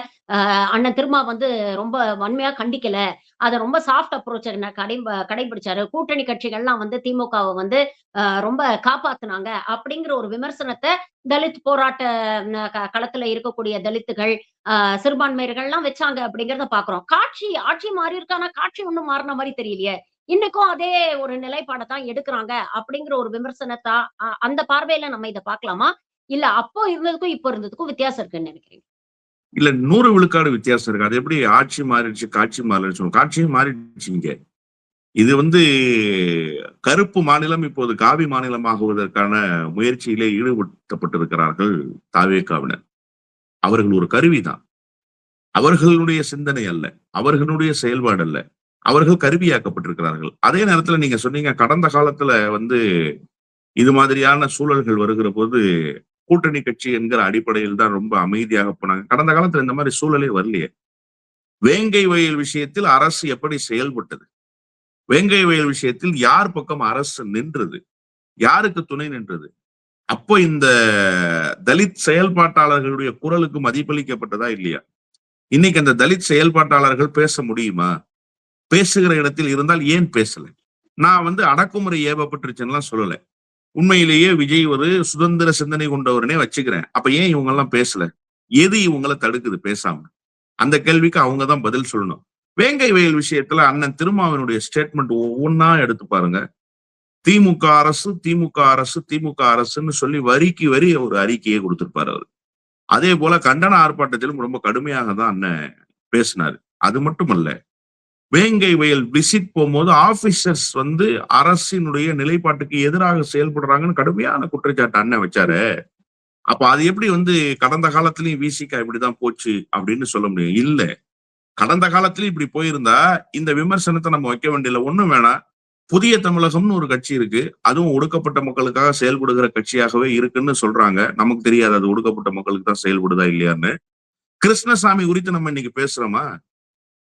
அண்ணன் திருமா ரொம்ப வன்மையா கண்டிக்கல, அதை ரொம்ப சாஃப்ட் அப்ரோச் கடைபிடிச்சாரு. கூட்டணி கட்சிகள்லாம் திமுகவை ரொம்ப காப்பாத்துனாங்க அப்படிங்கிற ஒரு விமர்சனத்தை தலித் போராட்ட களத்துல இருக்கக்கூடிய தலித்துகள் சிறுபான்மையர்கள்லாம் வச்சாங்க அப்படிங்கறத பாக்குறோம். ஆட்சி மாறி இருக்கானா? காட்சி ஒண்ணும் மாறின மாதிரி தெரியலையே. இன்னைக்கும் அதே ஒரு நிலைப்பாடத்தான் எடுக்கிறாங்க அப்படிங்கிற ஒரு விமர்சனத்தா அந்த பார்வையில நம்ம இதை பார்க்கலாமா? இல்ல அப்போ இருந்ததுக்கும் இப்போ இருந்ததுக்கும் வித்தியாசம் இருக்குன்னு நினைக்கிறீங்க? இல்ல 100 விழுக்காடு வித்தியாசம் இருக்கு. அது எப்படி ஆட்சி மாறிடுச்சு காட்சி மாறிடுச்சு? காட்சியும் மாறிடுச்சு. இங்க இது கருப்பு மாநிலம் இப்போது காவி மாநிலமாகுவதற்கான முயற்சியிலே ஈடுபடுத்தப்பட்டிருக்கிறார்கள் தாவேகாவினர். அவர்கள் ஒரு கருவிதான். அவர்களுடைய சிந்தனை அல்ல, அவர்களுடைய செயல்பாடு அல்ல, அவர்கள் கருவியாக்கப்பட்டிருக்கிறார்கள். அதே நேரத்துல நீங்க சொன்னீங்க கடந்த காலத்துல இது மாதிரியான சூழல்கள் வருகிற போது கூட்டணி கட்சி என்கிற அடிப்படையில் தான் ரொம்ப அமைதியாக போனாங்க. கடந்த காலத்துல இந்த மாதிரி சூழலே வரலையே. வேங்கை வயல் விஷயத்தில் அரசு எப்படி செயல்பட்டது? வேங்கை வயல் விஷயத்தில் யார் பக்கம் அரசு நின்றது? யாருக்கு துணை நின்றது? அப்போ இந்த தலித் செயல்பாட்டாளர்களுடைய குரலுக்கு மதிப்பளிக்கப்பட்டதா இல்லையா? இன்னைக்கு அந்த தலித் செயல்பாட்டாளர்கள் பேச முடியுமா? பேசுகிற இடத்தில் இருந்தால் ஏன் பேசல? நான் அடக்குமுறை ஏவப்பட்டுருச்சுன்னா சொல்லல. உண்மையிலேயே விஜய் ஒரு சுதந்திர சிந்தனை கொண்டவரனே வச்சுக்கிறேன். அப்ப ஏன் இவங்க எல்லாம் பேசல? எது இவங்களை தடுக்குது பேசாம? அந்த கேள்விக்கு அவங்கதான் பதில் சொல்லணும். வேங்கை வயல் விஷயத்துல அண்ணன் திருமாவினுடைய ஸ்டேட்மெண்ட் ஒவ்வொன்னா எடுத்து பாருங்க. திமுக அரசு திமுக அரசு திமுக அரசுன்னு சொல்லி வரிக்கு வரி ஒரு அறிக்கையை கொடுத்திருப்பாரு அவரு. அதே போல கண்டன ஆர்ப்பாட்டத்திலும் ரொம்ப கடுமையாக தான் அண்ணன் பேசினாரு. அது மட்டுமல்ல, வேங்கை வயல் விசிட் போகும்போது ஆபீசர்ஸ் அரசினுடைய நிலைப்பாட்டுக்கு எதிராக செயல்படுறாங்கன்னு கடுமையான குற்றச்சாட்டு அண்ணன் வச்சாரு. அப்ப அது எப்படி கடந்த காலத்திலயும் விசிக இப்படிதான் போச்சு அப்படின்னு சொல்ல முடியும்? இல்ல, கடந்த காலத்திலயும் இப்படி போயிருந்தா இந்த விமர்சனத்தை நம்ம வைக்க வேண்டியதில்லை. ஒண்ணும் வேணாம், புதிய தமிழகம்னு ஒரு கட்சி இருக்கு, அதுவும் ஒடுக்கப்பட்ட மக்களுக்காக செயல்படுகிற கட்சியாகவே இருக்குன்னு சொல்றாங்க. நமக்கு தெரியாது அது ஒடுக்கப்பட்ட மக்களுக்கு தான் செயல்படுதா இல்லையான்னு. கிருஷ்ணசாமி குறித்து நம்ம இன்னைக்கு பேசுறோமா?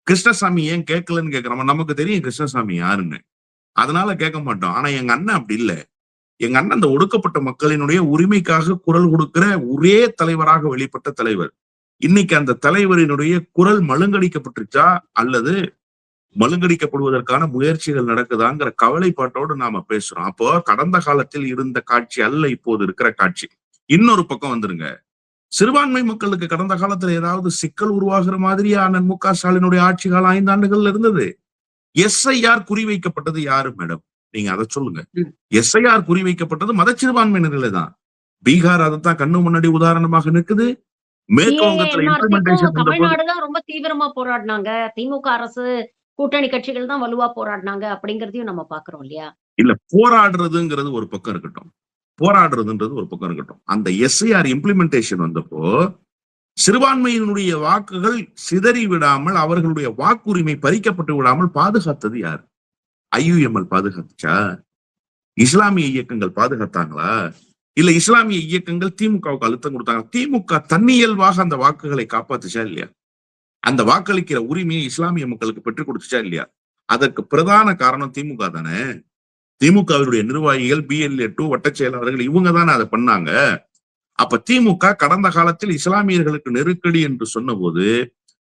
கிருஷ்ணசாமி ஏன் கேட்கலன்னு கேட்கிறோமா? நமக்கு தெரியும் கிருஷ்ணசாமி யாருன்னு, அதனால கேட்க மாட்டோம். ஆனா எங்க அண்ணன் அப்படி இல்லை. எங்க அண்ணன் அந்த ஒடுக்கப்பட்ட மக்களினுடைய உரிமைக்காக குரல் கொடுக்கிற ஒரே தலைவராக வெளிப்பட்ட தலைவர். இன்னைக்கு அந்த தலைவரினுடைய குரல் மழுங்கடிக்கப்பட்டுச்சா அல்லது மழுங்கடிக்கப்படுவதற்கான முயற்சிகள் நடக்குதாங்கிற கவலைப்பாட்டோடு நாம பேசுறோம். அப்போ கடந்த காலத்தில் இருந்த காட்சி அல்ல இப்போது இருக்கிற காட்சி. இன்னொரு பக்கம் வந்துருங்க, சிறுபான்மை மக்களுக்கு கடந்த காலத்துல ஏதாவது சிக்கல் உருவாகிற மாதிரியா அண்ணன் மு க ஸ்டாலினுடைய ஆட்சி காலம் 5 ஆண்டுகள்ல இருந்தது? எஸ்ஐஆர் குறிவைக்கப்பட்டது யாரு மேடம்? நீங்க அதை சொல்லுங்க. ம். எஸ்ஐஆர் குறிவைக்கப்பட்டது மதச்சிறுபான்மையினர்களே தான். பீகார் அதைத்தான் கண்ணு முன்னாடி உதாரணமாக நிற்குது. மேற்கு சிஏஏ, வங்கத்துல என்ஆர்சிக்கும் இம்ப்ளிமெண்டேஷன் வந்த போது தமிழ்நாடு தான் ரொம்ப தீவிரமா போராடினாங்க. திமுக அரசு, கூட்டணி கட்சிகள் தான் வலுவா போராடினாங்க அப்படிங்கிறதையும் நம்ம பார்க்கிறோம் இல்லையா? இல்ல, போராடுறதுங்கிறது ஒரு பக்கம் இருக்கட்டும். போராடுறதுன்றது ஒரு பக்கம் இருக்கட்டும். அந்த எஸ்ஐஆர் இம்ப்ளிமெண்டேஷன் வந்தப்போ சிறுபான்மையினுடைய வாக்குகள் சிதறி விடாமல், அவர்களுடைய வாக்குரிமை பறிக்கப்பட்டு விடாமல் பாதுகாத்தது யார்? ஐயுஎம்எல் பாதுகாத்துச்சா? இஸ்லாமிய இயக்கங்கள் பாதுகாத்தாங்களா? இல்ல இஸ்லாமிய இயக்கங்கள் திமுகவுக்கு அழுத்தம் கொடுத்தாங்க? திமுக தன்னியல்வாக அந்த வாக்குகளை காப்பாத்துச்சா இல்லையா? அந்த வாக்களிக்கிற உரிமையை இஸ்லாமிய மக்களுக்கு பெற்றுக் கொடுத்துச்சா இல்லையா? அதற்கு பிரதான காரணம் திமுக தானே. திமுகவினுடைய நிர்வாகிகள், BLA 2 வட்டச் செயலாளர்கள் இவங்க தானே அதை பண்ணாங்க. அப்ப திமுக கடந்த காலத்தில் இஸ்லாமியர்களுக்கு நெருக்கடி என்று சொன்னபோது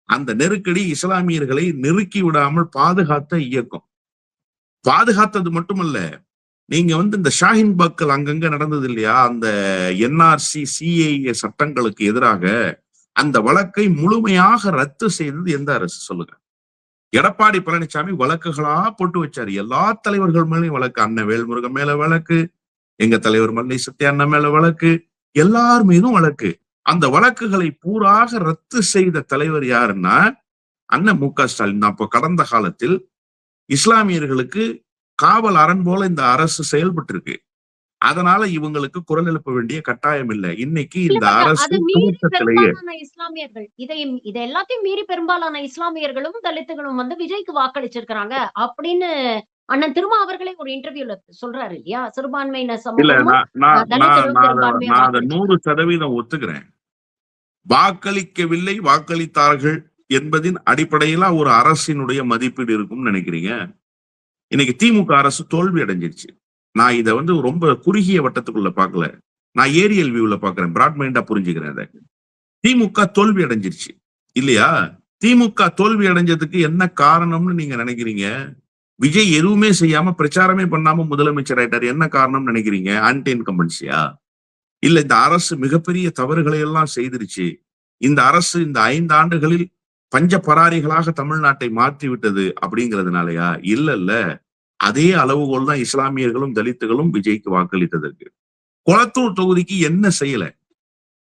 அந்த நெருக்கடி இஸ்லாமியர்களை நெருக்கி விடாமல் பாதுகாத்த இயக்கம். பாதுகாத்தது மட்டுமல்ல, நீங்க இந்த ஷாஹின் பாக்கள் அங்கங்க நடந்தது இல்லையா? அந்த NRC CAA சட்டங்களுக்கு எதிராக அந்த வழக்கை முழுமையாக ரத்து செய்தது எந்த அரசு சொல்லுங்க? எடப்பாடி பழனிசாமி வழக்குகளா போட்டு வச்சாரு. எல்லா தலைவர்கள் மேலேயும் வழக்கு. அண்ணன் வேல்முருகன் மேல வழக்கு, எங்க தலைவர் மல்லை சத்யா அண்ணன் மேல வழக்கு, எல்லார் மீதும் வழக்கு. அந்த வழக்குகளை பூராக ரத்து செய்த தலைவர் யாருன்னா அண்ணன் MK ஸ்டாலின் தான். அப்போ கடந்த காலத்தில் இஸ்லாமியர்களுக்கு காவல் அரண் போல இந்த அரசு செயல்பட்டு இருக்கு. அதனால இவங்களுக்கு குரல் எழுப்ப வேண்டிய கட்டாயம் இல்லை. இன்னைக்கு இந்த அரசு அது மீறி துவக்கத்திலேயே பெரும்பாலான இஸ்லாமியர்கள் இதை எல்லாத்தையும் மீறி பெரும்பாலான இஸ்லாமியர்களும் தலித்துகளும் விஜய்க்கு வாக்களிச்சிருக்கிறாங்க அப்படின்னு அண்ணன் திருமா அவர்களே ஒரு இன்டர்வியூல சொல்றாரு இல்லையா? சிறுபான்மையினர் இல்ல, சமூகமும் தலித்துகளும் பெரும்பான்மையா நான் அதை 100% ஒத்துக்கிறேன். வாக்களிக்கவில்லை, வாக்களித்தார்கள் என்பதின் அடிப்படையில ஒரு அரசினுடைய மதிப்பீடு இருக்கும்னு நினைக்கிறீங்க? இன்னைக்கு திமுக அரசு தோல்வி அடைஞ்சிருச்சு. நான் இதை ரொம்ப குறுகிய வட்டத்துக்குள்ள பார்க்கல. நான் ஏரியல் வியூல பாக்குறேன், பிராட் மைண்டா புரிஞ்சுக்கிறேன். அதை திமுக தோல்வி அடைஞ்சிருச்சு இல்லையா? திமுக தோல்வி அடைஞ்சதுக்கு என்ன காரணம்னு நீங்க நினைக்கிறீங்க? விஜய் எதுவுமே செய்யாம, பிரச்சாரமே பண்ணாம முதலமைச்சர் ஆயிட்டாரு. என்ன காரணம் நினைக்கிறீங்க? ஆன்டி இன்கம்பன்சியா? இல்ல இந்த அரசு மிகப்பெரிய தவறுகளை எல்லாம் செய்திருச்சு, இந்த அரசு இந்த 5 ஆண்டுகளில் பஞ்ச பராரிகளாக தமிழ்நாட்டை மாற்றி விட்டது அப்படிங்கிறதுனாலயா? இல்ல, அதே அளவுகோல் தான் இஸ்லாமியர்களும் தலித்துகளும் விஜய்க்கு வாக்களித்ததற்கு. கொளத்தூர் தொகுதிக்கு என்ன செய்யல?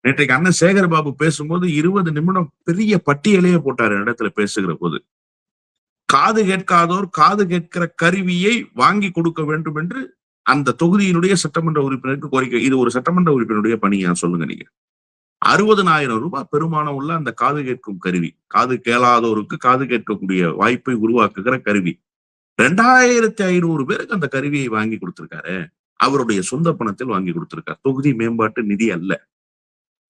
நேற்றைக்கு அண்ணன் சேகர் பாபு பேசும்போது 20 நிமிடம் பெரிய பட்டியலையே போட்டாரு இடத்துல பேசுகிற போது. காது கேட்காதோர் காது கேட்கிற கருவியை வாங்கி கொடுக்க வேண்டும் என்று அந்த தொகுதியினுடைய சட்டமன்ற உறுப்பினருக்கு கோரிக்கை. இது ஒரு சட்டமன்ற உறுப்பினருடைய பணியா சொல்லுங்க நீங்க? 60,000 ரூபாய் பெருமானம் உள்ள அந்த காது கேட்கும் கருவி, காது கேளாதோருக்கு காது கேட்கக்கூடிய வாய்ப்பை உருவாக்குகிற கருவி, 2500 பேருக்கு அந்த கருவியை வாங்கி கொடுத்திருக்காரு. அவருடைய சொந்த பணத்தில் வாங்கி கொடுத்திருக்காரு. தொகுதி மேம்பாட்டு நிதி அல்ல,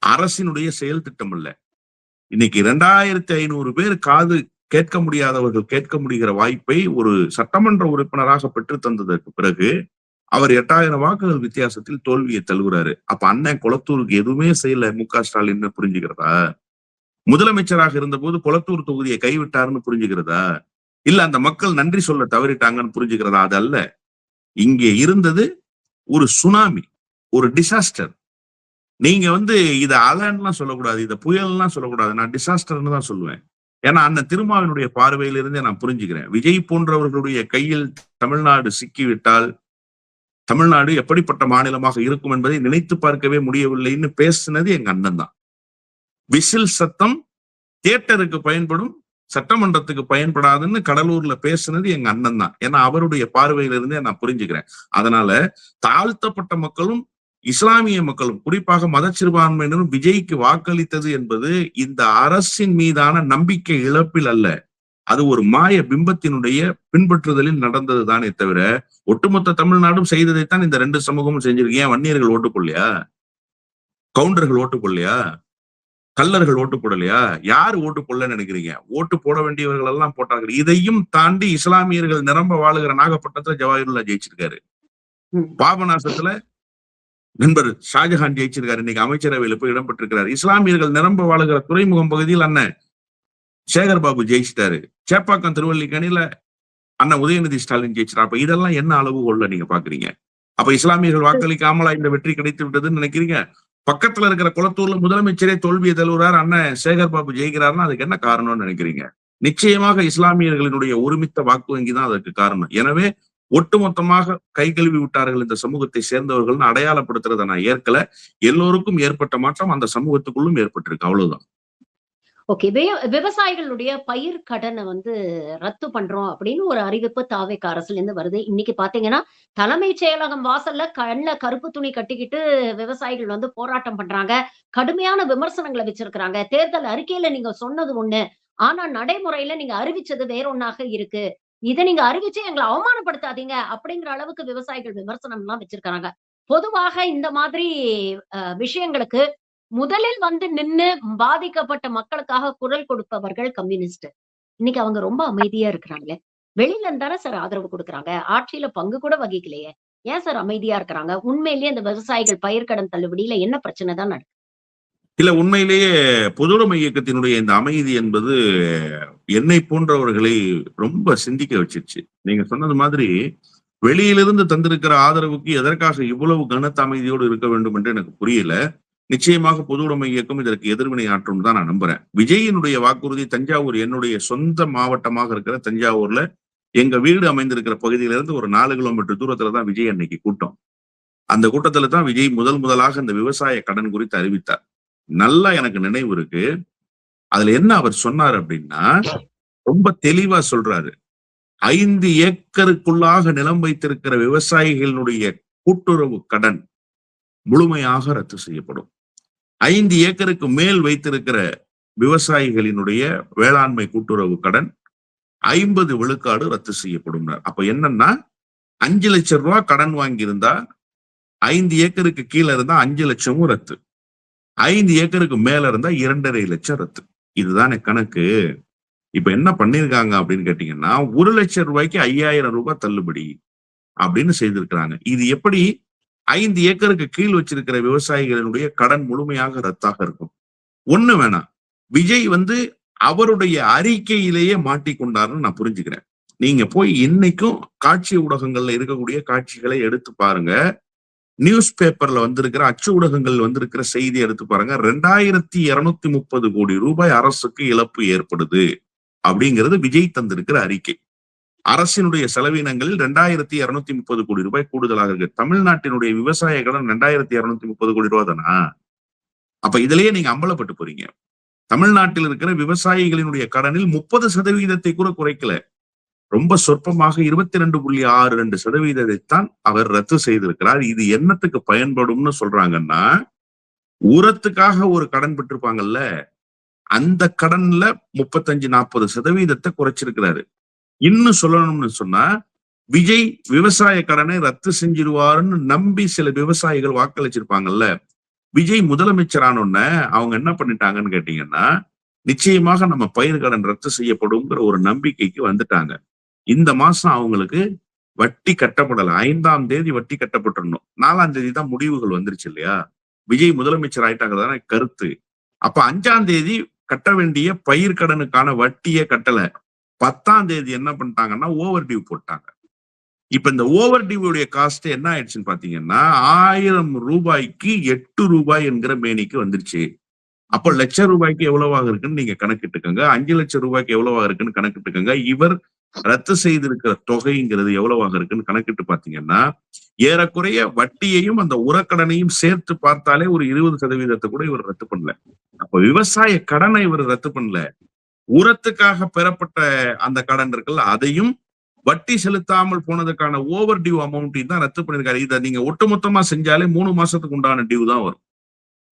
அரசினுடைய செயல் திட்டம் அல்ல. இன்னைக்கு 2500 பேர் காது கேட்க முடியாதவர்கள் கேட்க முடிகிற வாய்ப்பை ஒரு சட்டமன்ற உறுப்பினராக பெற்று தந்ததற்கு பிறகு அவர் 8000 வாக்குகள் வித்தியாசத்தில் தோல்வியை தழுவுறாரு. அப்ப அண்ணன் கொளத்தூருக்கு எதுவுமே செய்யல MK ஸ்டாலின் புரிஞ்சுக்கிறதா? முதலமைச்சராக இருந்த போது கொளத்தூர் தொகுதியை கைவிட்டாருன்னு புரிஞ்சுக்கிறதா? இல்ல அந்த மக்கள் நன்றி சொல்ல தவறிட்டாங்கன்னு புரிஞ்சுக்கிறதா? அது அல்ல. இங்கே இருந்தது ஒரு சுனாமி, ஒரு டிசாஸ்டர். நீங்க இத அலன்லாம் சொல்லக்கூடாது, இத புயல்லாம் சொல்லக்கூடாது, நான் டிசாஸ்டர்னு தான் சொல்லுவேன். ஏன்னா அண்ணன் திருமாவினுடைய பார்வையிலிருந்தே நான் புரிஞ்சுக்கிறேன். விஜய் போன்றவர்களுடைய கையில் தமிழ்நாடு சிக்கிவிட்டால் தமிழ்நாடு எப்படிப்பட்ட மாநிலமாக இருக்கும் என்பதை நினைத்து பார்க்கவே முடியவில்லைன்னு பேசினது எங்க அண்ணன் தான். விசில் சத்தம் தியேட்டருக்கு பயன்படும், சட்டமன்றத்துக்கு பயன்படாதுன்னு கடலூர்ல பேசினது எங்க அண்ணன் தான். ஏன்னா அவருடைய பார்வையிலிருந்தே நான் புரிஞ்சுக்கிறேன். அதனால தாழ்த்தப்பட்ட மக்களும் இஸ்லாமிய மக்களும், குறிப்பாக மத சிறுபான்மையினரும் விஜய்க்கு வாக்களித்தது என்பது இந்த அரசின் மீதான நம்பிக்கை இழப்பில் அல்ல, அது ஒரு மாய பிம்பத்தினுடைய பின்பற்றுதலில் நடந்தது தானே தவிர ஒட்டுமொத்த தமிழ்நாடும் செய்ததைத்தான் இந்த 2 சமூகமும் செஞ்சிருக்கு. ஏன் வன்னியர்கள் ஓட்டு போடலையா? கவுண்டர்கள் ஓட்டு போடலையா? கல்லர்கள் ஓட்டு போடலையா? யாரு ஓட்டு போடலன்னு நினைக்கிறீங்க? ஓட்டு போட வேண்டியவர்கள் எல்லாம் போட்டார்கள். இதையும் தாண்டி இஸ்லாமியர்கள் நிரம்ப வாழுகிற நாகப்பட்டினத்துல ஜவாஹிருல்லா ஜெயிச்சிருக்காரு. பாபநாசத்துல நண்பர் ஷாஜஹான் ஜெயிச்சிருக்காரு. இன்னைக்கு அமைச்சரவையில போய் இடம்பெற்றிருக்கிறார். இஸ்லாமியர்கள் நிரம்ப வாழுகிற துறைமுகம் பகுதியில் அண்ணன் சேகர் பாபு ஜெயிச்சிட்டாரு. சேப்பாக்கம் திருவல்லிக்கணில அண்ணன் உதயநிதி ஸ்டாலின் ஜெயிச்சிட்டார். அப்ப இதெல்லாம் என்ன அளவுகோல்ல நீங்க பாக்குறீங்க? அப்ப இஸ்லாமியர்கள் வாக்களிக்காமலா இந்த வெற்றி கிடைத்து விட்டதுன்னு நினைக்கிறீங்க? பக்கத்துல இருக்கிற குளத்தூர்ல முதலமைச்சரே தோல்வியை தழுவுறாரு, அண்ணன் சேகர் பாபு ஜெயிக்கிறாருன்னா அதுக்கு என்ன காரணம்னு நினைக்கிறீங்க? நிச்சயமாக இஸ்லாமியர்களினுடைய ஒருமித்த வாக்கு வங்கி தான் அதற்கு காரணம். எனவே ஒட்டுமொத்தமாக கை கழுவி விட்டார்கள் இந்த சமூகத்தை சேர்ந்தவர்கள் அடையாளப்படுத்துறதை நான் ஏற்கல. எல்லோருக்கும் ஏற்பட்ட மாற்றம் அந்த சமூகத்துக்குள்ளும் ஏற்பட்டிருக்கு, அவ்வளவுதான். ஓகே. விவசாயிகளுடைய பயிர் கடனை வந்து ரத்து பண்றோம் அப்படின்னு ஒரு அறிவிப்பு தாவேகா அரசுல இருந்து வருது. இன்னைக்கு பாத்தீங்கன்னா, தலைமைச் செயலகம் வாசல்ல கண்ல கருப்பு துணி கட்டிக்கிட்டு விவசாயிகள் வந்து போராட்டம் பண்றாங்க. கடுமையான விமர்சனங்கள வச்சிருக்கிறாங்க. தேர்தல் அறிக்கையில நீங்க சொன்னது ஒண்ணு. ஆனா நடைமுறையில நீங்க அறிவிச்சது வேற ஒண்ணாக இருக்கு. இத நீங்க அறிவிச்சு எங்கள அவமானப்படுத்தாதீங்க அப்படிங்கிற அளவுக்கு விவசாயிகள் விமர்சனம்லாம் வச்சிருக்காங்க. பொதுவாக இந்த மாதிரி விஷயங்களுக்கு முதலில் வந்து நின்னு பாதிக்கப்பட்ட மக்களுக்காக குரல் கொடுப்பவர்கள் கம்யூனிஸ்ட். இன்னைக்கு அவங்க ரொம்ப அமைதியா இருக்கிறாங்களே. வெளியில இருந்து தானே சார் ஆதரவு குடுக்குறாங்க. ஆட்சியில பங்கு கூட வகிக்கலையே. ஏன் சார் அமைதியா இருக்கிறாங்க? உண்மையிலேயே அந்த விவசாயிகள் பயிர்க்கடன் தள்ளுபடியில என்ன பிரச்சனை தான் நடக்குது? இல்ல, உண்மையிலேயே பொதுவுடைமை இயக்கத்தினுடைய இந்த அமைதி என்பது என்னை போன்றவர்களை ரொம்ப சிந்திக்க வச்சிருச்சு. நீங்க சொன்னது மாதிரி வெளியிலிருந்து தந்திருக்கிற ஆதரவுக்கு எதற்காக இவ்வளவு கனத்த அமைதியோடு இருக்க வேண்டும் என்று எனக்கு புரியல. நிச்சயமாக பொதுவுடைமை இயக்கம் இதற்கு எதிர்வினை ஆற்றும் தான் நான் நம்புறேன். விஜயினுடைய வாக்குறுதி தஞ்சாவூர், என்னுடைய சொந்த மாவட்டமாக இருக்கிற தஞ்சாவூர்ல எங்க வீடு அமைந்திருக்கிற பகுதியிலிருந்து ஒரு 4 கிலோமீட்டர் தூரத்துல தான் விஜய் அன்னைக்கு கூட்டம். அந்த கூட்டத்துல தான் விஜய் முதலாக இந்த விவசாய கடன் குறித்து அறிவித்தார். நல்லா எனக்கு நினைவு இருக்கு. அதுல என்ன அவர் சொன்னார் அப்படின்னா, ரொம்ப தெளிவா சொல்றாரு. 5 ஏக்கருக்குள்ளாக நிலம் வைத்திருக்கிற விவசாயிகளுடைய கூட்டுறவு கடன் முழுமையாக ரத்து செய்யப்படும். 5 ஏக்கருக்கு மேல் வைத்திருக்கிற விவசாயிகளினுடைய வேளாண்மை கூட்டுறவு கடன் 50 விழுக்காடு ரத்து செய்யப்படும். அப்ப என்னன்னா, 5 லட்சம் ரூபாய் கடன் வாங்கியிருந்தா 5 ஏக்கருக்கு கீழே இருந்தா 5 லட்சமும் ரத்து. 5 ஏக்கருக்கு மேல இருந்தா 2.5 லட்சம் ரத்து. இதுதானே கணக்கு. இப்ப என்ன பண்ணிருக்காங்க அப்படின்னு கேட்டீங்கன்னா, 1 லட்சம் ரூபாய்க்கு 5000 ரூபாய் தள்ளுபடி அப்படின்னு செய்திருக்கிறாங்க. இது எப்படி 5 ஏக்கருக்கு கீழ் வச்சிருக்கிற விவசாயிகளுடைய கடன் முழுமையாக ரத்தாக இருக்கும்? ஒண்ணு வேணாம், விஜய் வந்து அவருடைய அறிக்கையிலேயே மாட்டிக்கொண்டாருன்னு நான் புரிஞ்சுக்கிறேன். நீங்க போய் இன்னைக்கும் காட்சி ஊடகங்கள்ல இருக்கக்கூடிய காட்சிகளை எடுத்து பாருங்க. நியூஸ் பேப்பர்ல வந்திருக்கிற, அச்சு ஊடகங்கள் வந்திருக்கிற செய்தி எடுத்து பாருங்க. 2230 கோடி ரூபாய் அரசுக்கு இழப்பு ஏற்படுது அப்படிங்கிறது விஜய் தந்திருக்கிற அறிக்கை. அரசினுடைய செலவினங்களில் 2230 கோடி ரூபாய் கூடுதலாக இருக்கு. தமிழ்நாட்டினுடைய விவசாய கடன் 2230 கோடி ரூபாய் தானா? அப்ப இதுலயே நீங்க அம்பலப்பட்டு போறீங்க. தமிழ்நாட்டில் இருக்கிற விவசாயிகளினுடைய கடனில் 30% கூட குறைக்கல. ரொம்ப சொற்பமாக 22.62% அவர் ரத்து செய்திருக்கிறார். இது என்னத்துக்கு பயன்படும்னு சொல்றாங்கன்னா, உரத்துக்காக ஒரு கடன் பெற்றிருப்பாங்கல்ல, அந்த கடன்ல 35-40% குறைச்சிருக்கிறாரு. இன்னும் சொல்லணும்னு சொன்னா, விஜய் விவசாய கடனை ரத்து செஞ்சிருவாருன்னு நம்பி சில விவசாயிகள் வாக்களிச்சிருப்பாங்கல்ல. விஜய் முதலமைச்சரானோன்ன அவங்க என்ன பண்ணிட்டாங்கன்னு கேட்டீங்கன்னா, நிச்சயமாக நம்ம பயிர் கடன் ரத்து செய்யப்படும்ங்கிற ஒரு நம்பிக்கைக்கு வந்துட்டாங்க. இந்த மாசம் அவங்களுக்கு வட்டி கட்டப்படல. 5ஆம் தேதி வட்டி கட்டப்பட்டிருந்தோம். 4ஆம் தேதி தான் முடிவுகள் வந்துருச்சு இல்லையா? விஜய் முதலமைச்சர் ஆயிட்டாங்க தானே கருத்து. அப்ப 5ஆம் தேதி கட்ட வேண்டிய பயிர் கடனுக்கான வட்டியை கட்டல. 10ஆம் தேதி என்ன பண்ணிட்டாங்கன்னா ஓவர் டியூ போட்டாங்க. இப்ப இந்த ஓவர் டியூடைய காஸ்ட் என்ன ஆயிடுச்சுன்னு பாத்தீங்கன்னா, 1000 ரூபாய்க்கு 8 ரூபாய் என்கிற மேனிக்கு வந்துருச்சு. அப்போ லட்சம் ரூபாய்க்கு எவ்வளவாக இருக்குன்னு நீங்க கணக்கிட்டுக்கோங்க. 5 லட்சம் ரூபாய்க்கு எவ்வளவாக இருக்குன்னு கணக்கிட்டுக்கோங்க. இவர் ரத்து செய்திருக்கிற தொகைங்கிறது எவ்வளவாக இருக்குன்னு கணக்கிட்டு பாத்தீங்கன்னா, ஏறக்குறைய வட்டியையும் அந்த உரக்கடனையும் சேர்த்து பார்த்தாலே ஒரு 20% கூட இவர் ரத்து பண்ணல. அப்ப விவசாய கடனை இவர் ரத்து பண்ணல, உரத்துக்காக பெறப்பட்ட அந்த கடன் இருக்குல்ல, அதையும் வட்டி செலுத்தாமல் போனதுக்கான ஓவர் டியூ அமௌண்ட்டையும் தான் ரத்து பண்ணிருக்காரு. இதை நீங்க ஒட்டுமொத்தமா செஞ்சாலே 3 மாசத்துக்கு உண்டான டியூ தான் வரும்.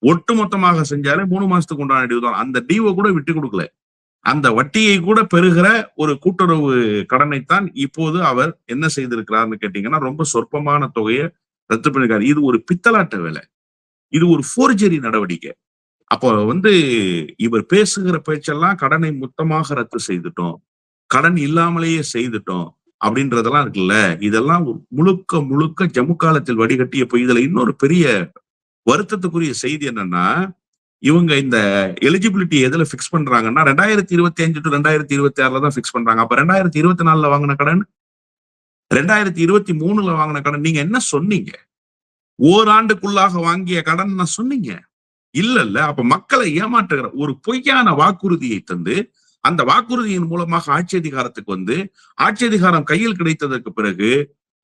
ஒட்டுமொத்தமாக செஞ்சாலே 3 மாசத்துக்கு உண்டான டியூ தான். அந்த டியூவை கூட விட்டு கொடுக்கல. அந்த வட்டியை கூட பெறுகிற ஒரு கூட்டுறவு கடனைத்தான் இப்போது அவர் என்ன செய்திருக்கிறார்னு கேட்டீங்கன்னா, ரொம்ப சொற்பமான தொகையை ரத்து பண்ணிருக்காரு. இது ஒரு பித்தலாட்ட வேலை, இது ஒரு போர்ஜரி நடவடிக்கை. அப்போ இவர் பேசுகிற பேச்செல்லாம் கடனை மொத்தமாக ரத்து செய்துட்டோம், கடன் இல்லாமலேயே செய்துட்டோம் அப்படின்றதெல்லாம் இருக்குல்ல, இதெல்லாம் முழுக்க முழுக்க ஜம்மு காலத்தில் வடிகட்டிய போய். இதுல இன்னொரு பெரிய வருத்தத்துக்குரிய செய்தி என்னன்னா, இவங்க இந்த எலிஜிபிலிட்டி எதுல பிக்ஸ் பண்றாங்கன்னா 2025 to 2026 தான் பிக்ஸ் பண்றாங்க. அப்ப 2024 வாங்கின கடன், 2023 வாங்கின கடன் நீங்க என்ன சொன்னீங்க? ஓராண்டுக்குள்ளாக வாங்கிய கடன் நான் சொன்னீங்க இல்ல. அப்ப மக்களை ஏமாற்றுகிற ஒரு பொய்யான வாக்குறுதியை தந்து, அந்த வாக்குறுதியின் மூலமாக ஆட்சி அதிகாரத்துக்கு ஆட்சி அதிகாரம் கையில் கிடைத்ததற்கு பிறகு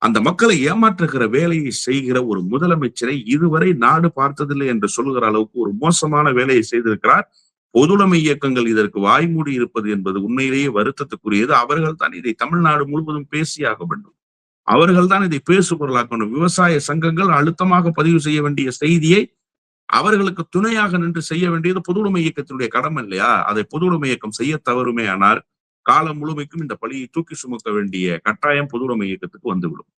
அந்த மக்களை ஏமாற்றுகிற வேலையை செய்கிற ஒரு முதலமைச்சரை இதுவரை நாடு பார்த்ததில்லை என்று சொல்லுகிற அளவுக்கு ஒரு மோசமான வேலையை செய்திருக்கிறார். பொதுவுடைமை இயக்கங்கள் இதற்கு வாய்மூடி இருப்பது என்பது உண்மையிலேயே வருத்தத்துக்குரியது. அவர்கள் தான் இதை தமிழ்நாடு முழுவதும் பேசியாக வேண்டும். அவர்கள் தான் இதை பேசுபொருளாக்கணும். விவசாய சங்கங்கள் அழுத்தமாக பதிவு செய்ய வேண்டிய செய்தியை அவர்களுக்கு துணையாக நின்று செய்ய வேண்டியது பொதுவுடைமை இயக்கத்தினுடைய கடமை இல்லையா? அதை பொதுவுடைமை இயக்கம் செய்ய தவறுமே ஆனால் காலம் முழுமைக்கும் இந்த பழியை தூக்கி சுமக்க வேண்டிய கட்டாயம் பொதுவுடைமை இயக்கத்துக்கு வந்துவிடும்.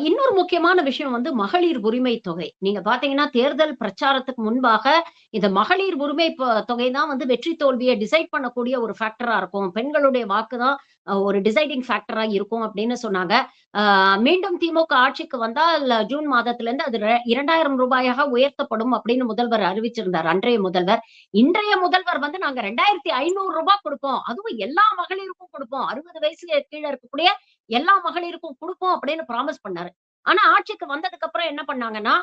இன்னொரு முக்கியமான விஷயம் வந்து மகளிர் உரிமை தொகை. நீங்க பாத்தீங்கன்னா தேர்தல் பிரச்சாரத்துக்கு முன்பாக இந்த மகளிர் உரிமை தொகை தான் வந்து வெற்றி தோல்வியை டிசைட் பண்ணக்கூடிய ஒரு ஃபேக்டரா இருக்கும். பெண்களுடைய வாக்கு தான் ஒரு டிசைடிங் ஃபேக்டரா இருக்கும் அப்படின்னு சொன்னாங்க. மீண்டும் திமுக ஆட்சிக்கு வந்தால் ஜூன் மாதத்துல இருந்து அது 2000 ரூபாயாக உயர்த்தப்படும் அப்படின்னு முதல்வர் அறிவிச்சிருந்தார், அன்றைய முதல்வர். இன்றைய முதல்வர் வந்து நாங்க 2500 ரூபாய் கொடுப்போம், அதுவும் எல்லா மகளிருக்கும் கொடுப்போம், 60 வயசுல கீழே இருக்கக்கூடிய எல்லா மகளிருக்கும் கொடுப்போம் அப்படின்னு ப்ராமிஸ் பண்ணாரு. ஆனா ஆட்சிக்கு வந்ததுக்கு அப்புறம் என்ன பண்ணாங்கன்னா,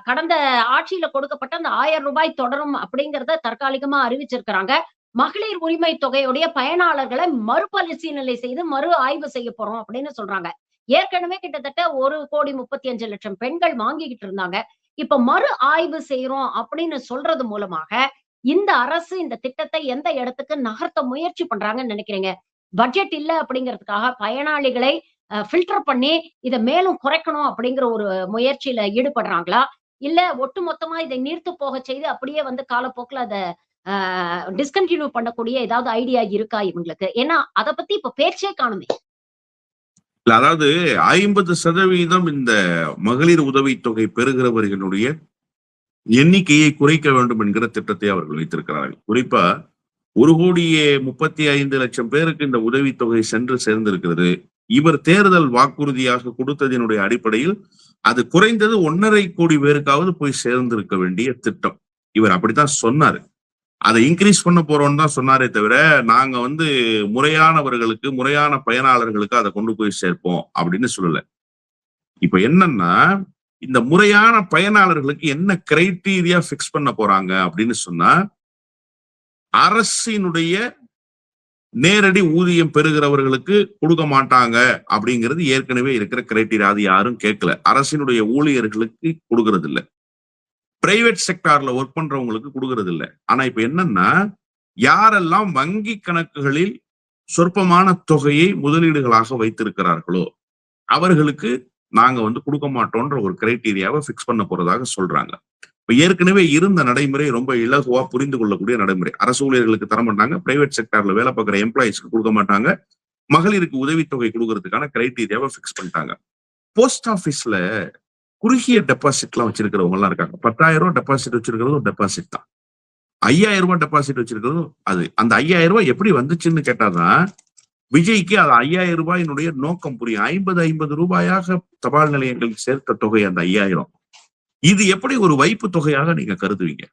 கடந்த ஆட்சியில கொடுக்கப்பட்ட அந்த 1000 ரூபாய் தொடரும் அப்படிங்கறத தற்காலிகமா அறிவிச்சிருக்கிறாங்க. மகளிர் உரிமை தொகையுடைய பயனாளர்களை மறுபரிசீலனை செய்து மறு ஆய்வு செய்ய போறோம் அப்படின்னு சொல்றாங்க. ஏற்கனவே கிட்டத்தட்ட 1,35,00,000 பெண்கள் வாங்கிக்கிட்டு இருந்தாங்க. இப்ப மறு ஆய்வு செய்யறோம் அப்படின்னு சொல்றது மூலமாக இந்த அரசு இந்த திட்டத்தை எந்த இடத்துக்கு நகர்த்த முயற்சி பண்றாங்கன்னு நினைக்கிறீங்க? பட்ஜெட் இல்ல அப்படிங்கிறதுக்காக பயனாளிகளை ஃபில்டர் பண்ணி இதை மேலும் குறைக்கணும் அப்படிங்கிற ஒரு முயற்சியில ஈடுபடுறாங்களா? இல்ல ஒட்டுமொத்தமா இதை நீர்த்து போக செய்து அப்படியே வந்து காலப்போக்குல அதை டிஸ்கண்டினியூ பண்ணக்கூடிய ஏதாவது ஐடியா இருக்கா இவங்களுக்கு? ஏன்னா அதை பத்தி இப்ப பேச்சே காணுமே. அதாவது 50% இந்த மகளிர் உதவித்தொகை பெறுகிறவர்களுடைய எண்ணிக்கையை குறைக்க வேண்டும் என்கிற திட்டத்தை அவர்கள் வைத்திருக்கிறார்கள். குறிப்பா 1,35,00,000 பேருக்கு இந்த உதவித்தொகை சென்று சேர்ந்திருக்கிறது. இவர் தேர்தல் வாக்குறுதியாக கொடுத்ததினுடைய அடிப்படையில் அது குறைந்தது 1.5 கோடி பேருக்காவது போய் சேர்ந்திருக்க வேண்டிய திட்டம். இவர் அப்படித்தான் சொன்னாரு. அதை இன்க்ரீஸ் பண்ண போறோம்னு தான் சொன்னாரே தவிர நாங்க வந்து முறையானவர்களுக்கு, முறையான பயனாளர்களுக்கு அதை கொண்டு போய் சேர்ப்போம் அப்படின்னு சொல்லல. இப்ப என்னன்னா, இந்த முறையான பயனாளர்களுக்கு என்ன கிரைட்டீரியா பிக்ஸ் பண்ண போறாங்க அப்படின்னு சொன்னா, அரசினுடைய நேரடி ஊதியம் பெறுகிறவர்களுக்கு கொடுக்க மாட்டாங்க அப்படிங்கிறது ஏற்கனவே இருக்கிற கிரைட்டீரியா. அது யாரும் கேட்கல. அரசினுடைய ஊழியர்களுக்கு கொடுக்கறது இல்லை, பிரைவேட் செக்டார்ல ஒர்க் பண்றவங்களுக்கு கொடுக்கறது இல்லை. ஆனா இப்ப என்னன்னா, யாரெல்லாம் வங்கி கணக்குகளில் சொற்பமான தொகையை முதலீடுகளாக வைத்திருக்கிறார்களோ அவர்களுக்கு நாங்க வந்து கொடுக்க மாட்டோம்ன்ற ஒரு கிரைட்டீரியாவை பிக்ஸ் பண்ண போறதாக சொல்றாங்க. இப்ப ஏற்கனவே இருந்த நடைமுறை ரொம்ப இலகுவா புரிந்து கொள்ளக்கூடிய நடைமுறை. அரசு ஊழியர்களுக்கு தர மாட்டாங்க, பிரைவேட் செக்டார்ல வேலை பார்க்குற எம்ப்ளாயிஸ்க்கு கொடுக்க மாட்டாங்க, மகளிருக்கு உதவித்தொகை கொடுக்கறதுக்கான கிரைட்டீரியாவை பிக்ஸ் பண்ணிட்டாங்க. போஸ்ட் ஆபீஸ்ல குறுகிய டெபாசிட் எல்லாம் வச்சிருக்கிறவங்க எல்லாம் இருக்காங்க. 10,000 ரூபாய் டெபாசிட் வச்சிருக்கிறதும் டெபாசிட் தான், 5,000 ரூபாய் டெபாசிட் வச்சிருக்கிறதும் அது. அந்த 5,000 ரூபாய் எப்படி வந்துச்சுன்னு கேட்டாதான் விஜய்க்கு அது 5,000 ரூபாயினுடைய நோக்கம் புரியும். 50 ரூபாயாக தபால் நிலையங்களுக்கு சேர்த்த தொகை அந்த 5,000. இது எப்படி ஒரு வைப்பு தொகையாக நீங்க கருதுவீங்க?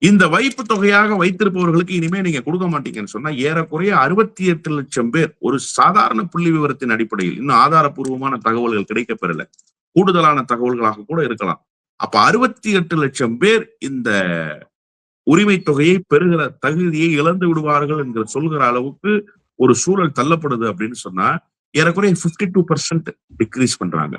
இந்த வைப்பு தொகையாக வைத்திருப்பவர்களுக்கு இனிமே நீங்க கொடுக்க மாட்டீங்கன்னு சொன்னா ஏறக்குறைய 68 லட்சம் பேர் ஒரு சாதாரண புள்ளி விவரத்தின் அடிப்படையில், இன்னும் ஆதாரப்பூர்வமான தகவல்கள் கிடைக்கப்பெறல, கூடுதலான தகவல்களாக கூட இருக்கலாம். அப்ப 68 லட்சம் பேர் இந்த உரிமை தொகையை பெறுகிற தகுதியை இழந்து விடுவார்கள் என்கிற சொல்கிற அளவுக்கு ஒரு சூழல் தள்ளப்படுது அப்படின்னு சொன்னா ஏறக்குறைய 52% டிக்ரீஸ் பண்றாங்க.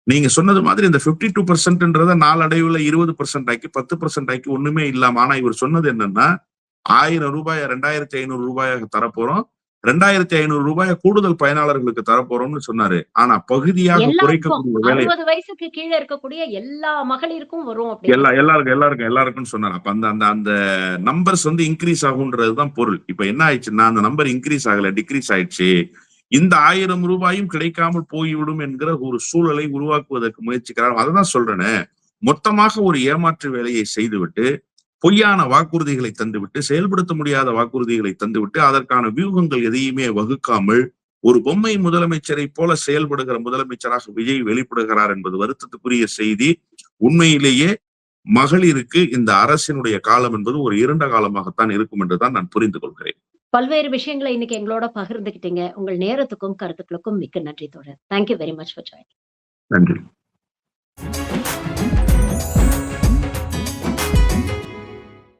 நீங்க சொன்னது மாதிரி இந்த 52%ன்றத நாளடைவுல 20% ஆக்கி 10% ஆக்கி ஒண்ணுமே இல்லாம, ஆனா இவர் சொன்னது என்னன்னா 1000 ரூபாய் 2,500 ரூபாயாக தரப்போறோம், 2,500 ரூபாய் கூடுதல் பயனாளர்களுக்கு தரப்போறோம்னு சொன்னாரு. ஆனா பகுதியாக குறைக்கக்கூடிய வேலை 60 வயசுக்கு கீழே இருக்கக்கூடிய எல்லா மகளிருக்கும் வரும், எல்லாருக்கும் சொன்னாரு. அப்ப அந்த நம்பர்ஸ் வந்து இன்க்ரீஸ் ஆகுன்றதுதான் பொருள். இப்ப என்ன ஆயிடுச்சுன்னா அந்த நம்பர் இன்க்ரீஸ் ஆகல, டிக்ரீஸ் ஆயிடுச்சு. இந்த 1000 ரூபாயும் கிடைக்காமல் போய்விடும் என்கிற ஒரு சூழலை உருவாக்குவதற்கு முயற்சிக்கிறார். அதுதான் சொல்றேன்னு, மொத்தமாக ஒரு ஏமாற்று வேலையை செய்துவிட்டு, பொய்யான வாக்குறுதிகளை தந்துவிட்டு, செயல்படுத்த முடியாத வாக்குறுதிகளை தந்துவிட்டு, அதற்கான வியூகங்கள் எதையுமே வகுக்காமல் ஒரு பொம்மை முதலமைச்சரை போல செயல்படுகிற முதலமைச்சராக விஜய் வெளிப்படுகிறார் என்பது வருத்தத்துக்குரிய செய்தி. உண்மையிலேயே மகளிருக்கு இந்த அரசினுடைய காலம் என்பது ஒரு இருண்ட காலமாகத்தான் இருக்கும் என்றுதான் நான் புரிந்து கொள்கிறேன். பல்வேறு விஷயங்களை இன்னைக்கு எங்களோட பகிர்ந்துகிட்டீங்க. உங்கள் நேரத்துக்கும் கருத்துக்களுக்கும் மிக்க நன்றி தோழர். Thank you very much for joining. நன்றி.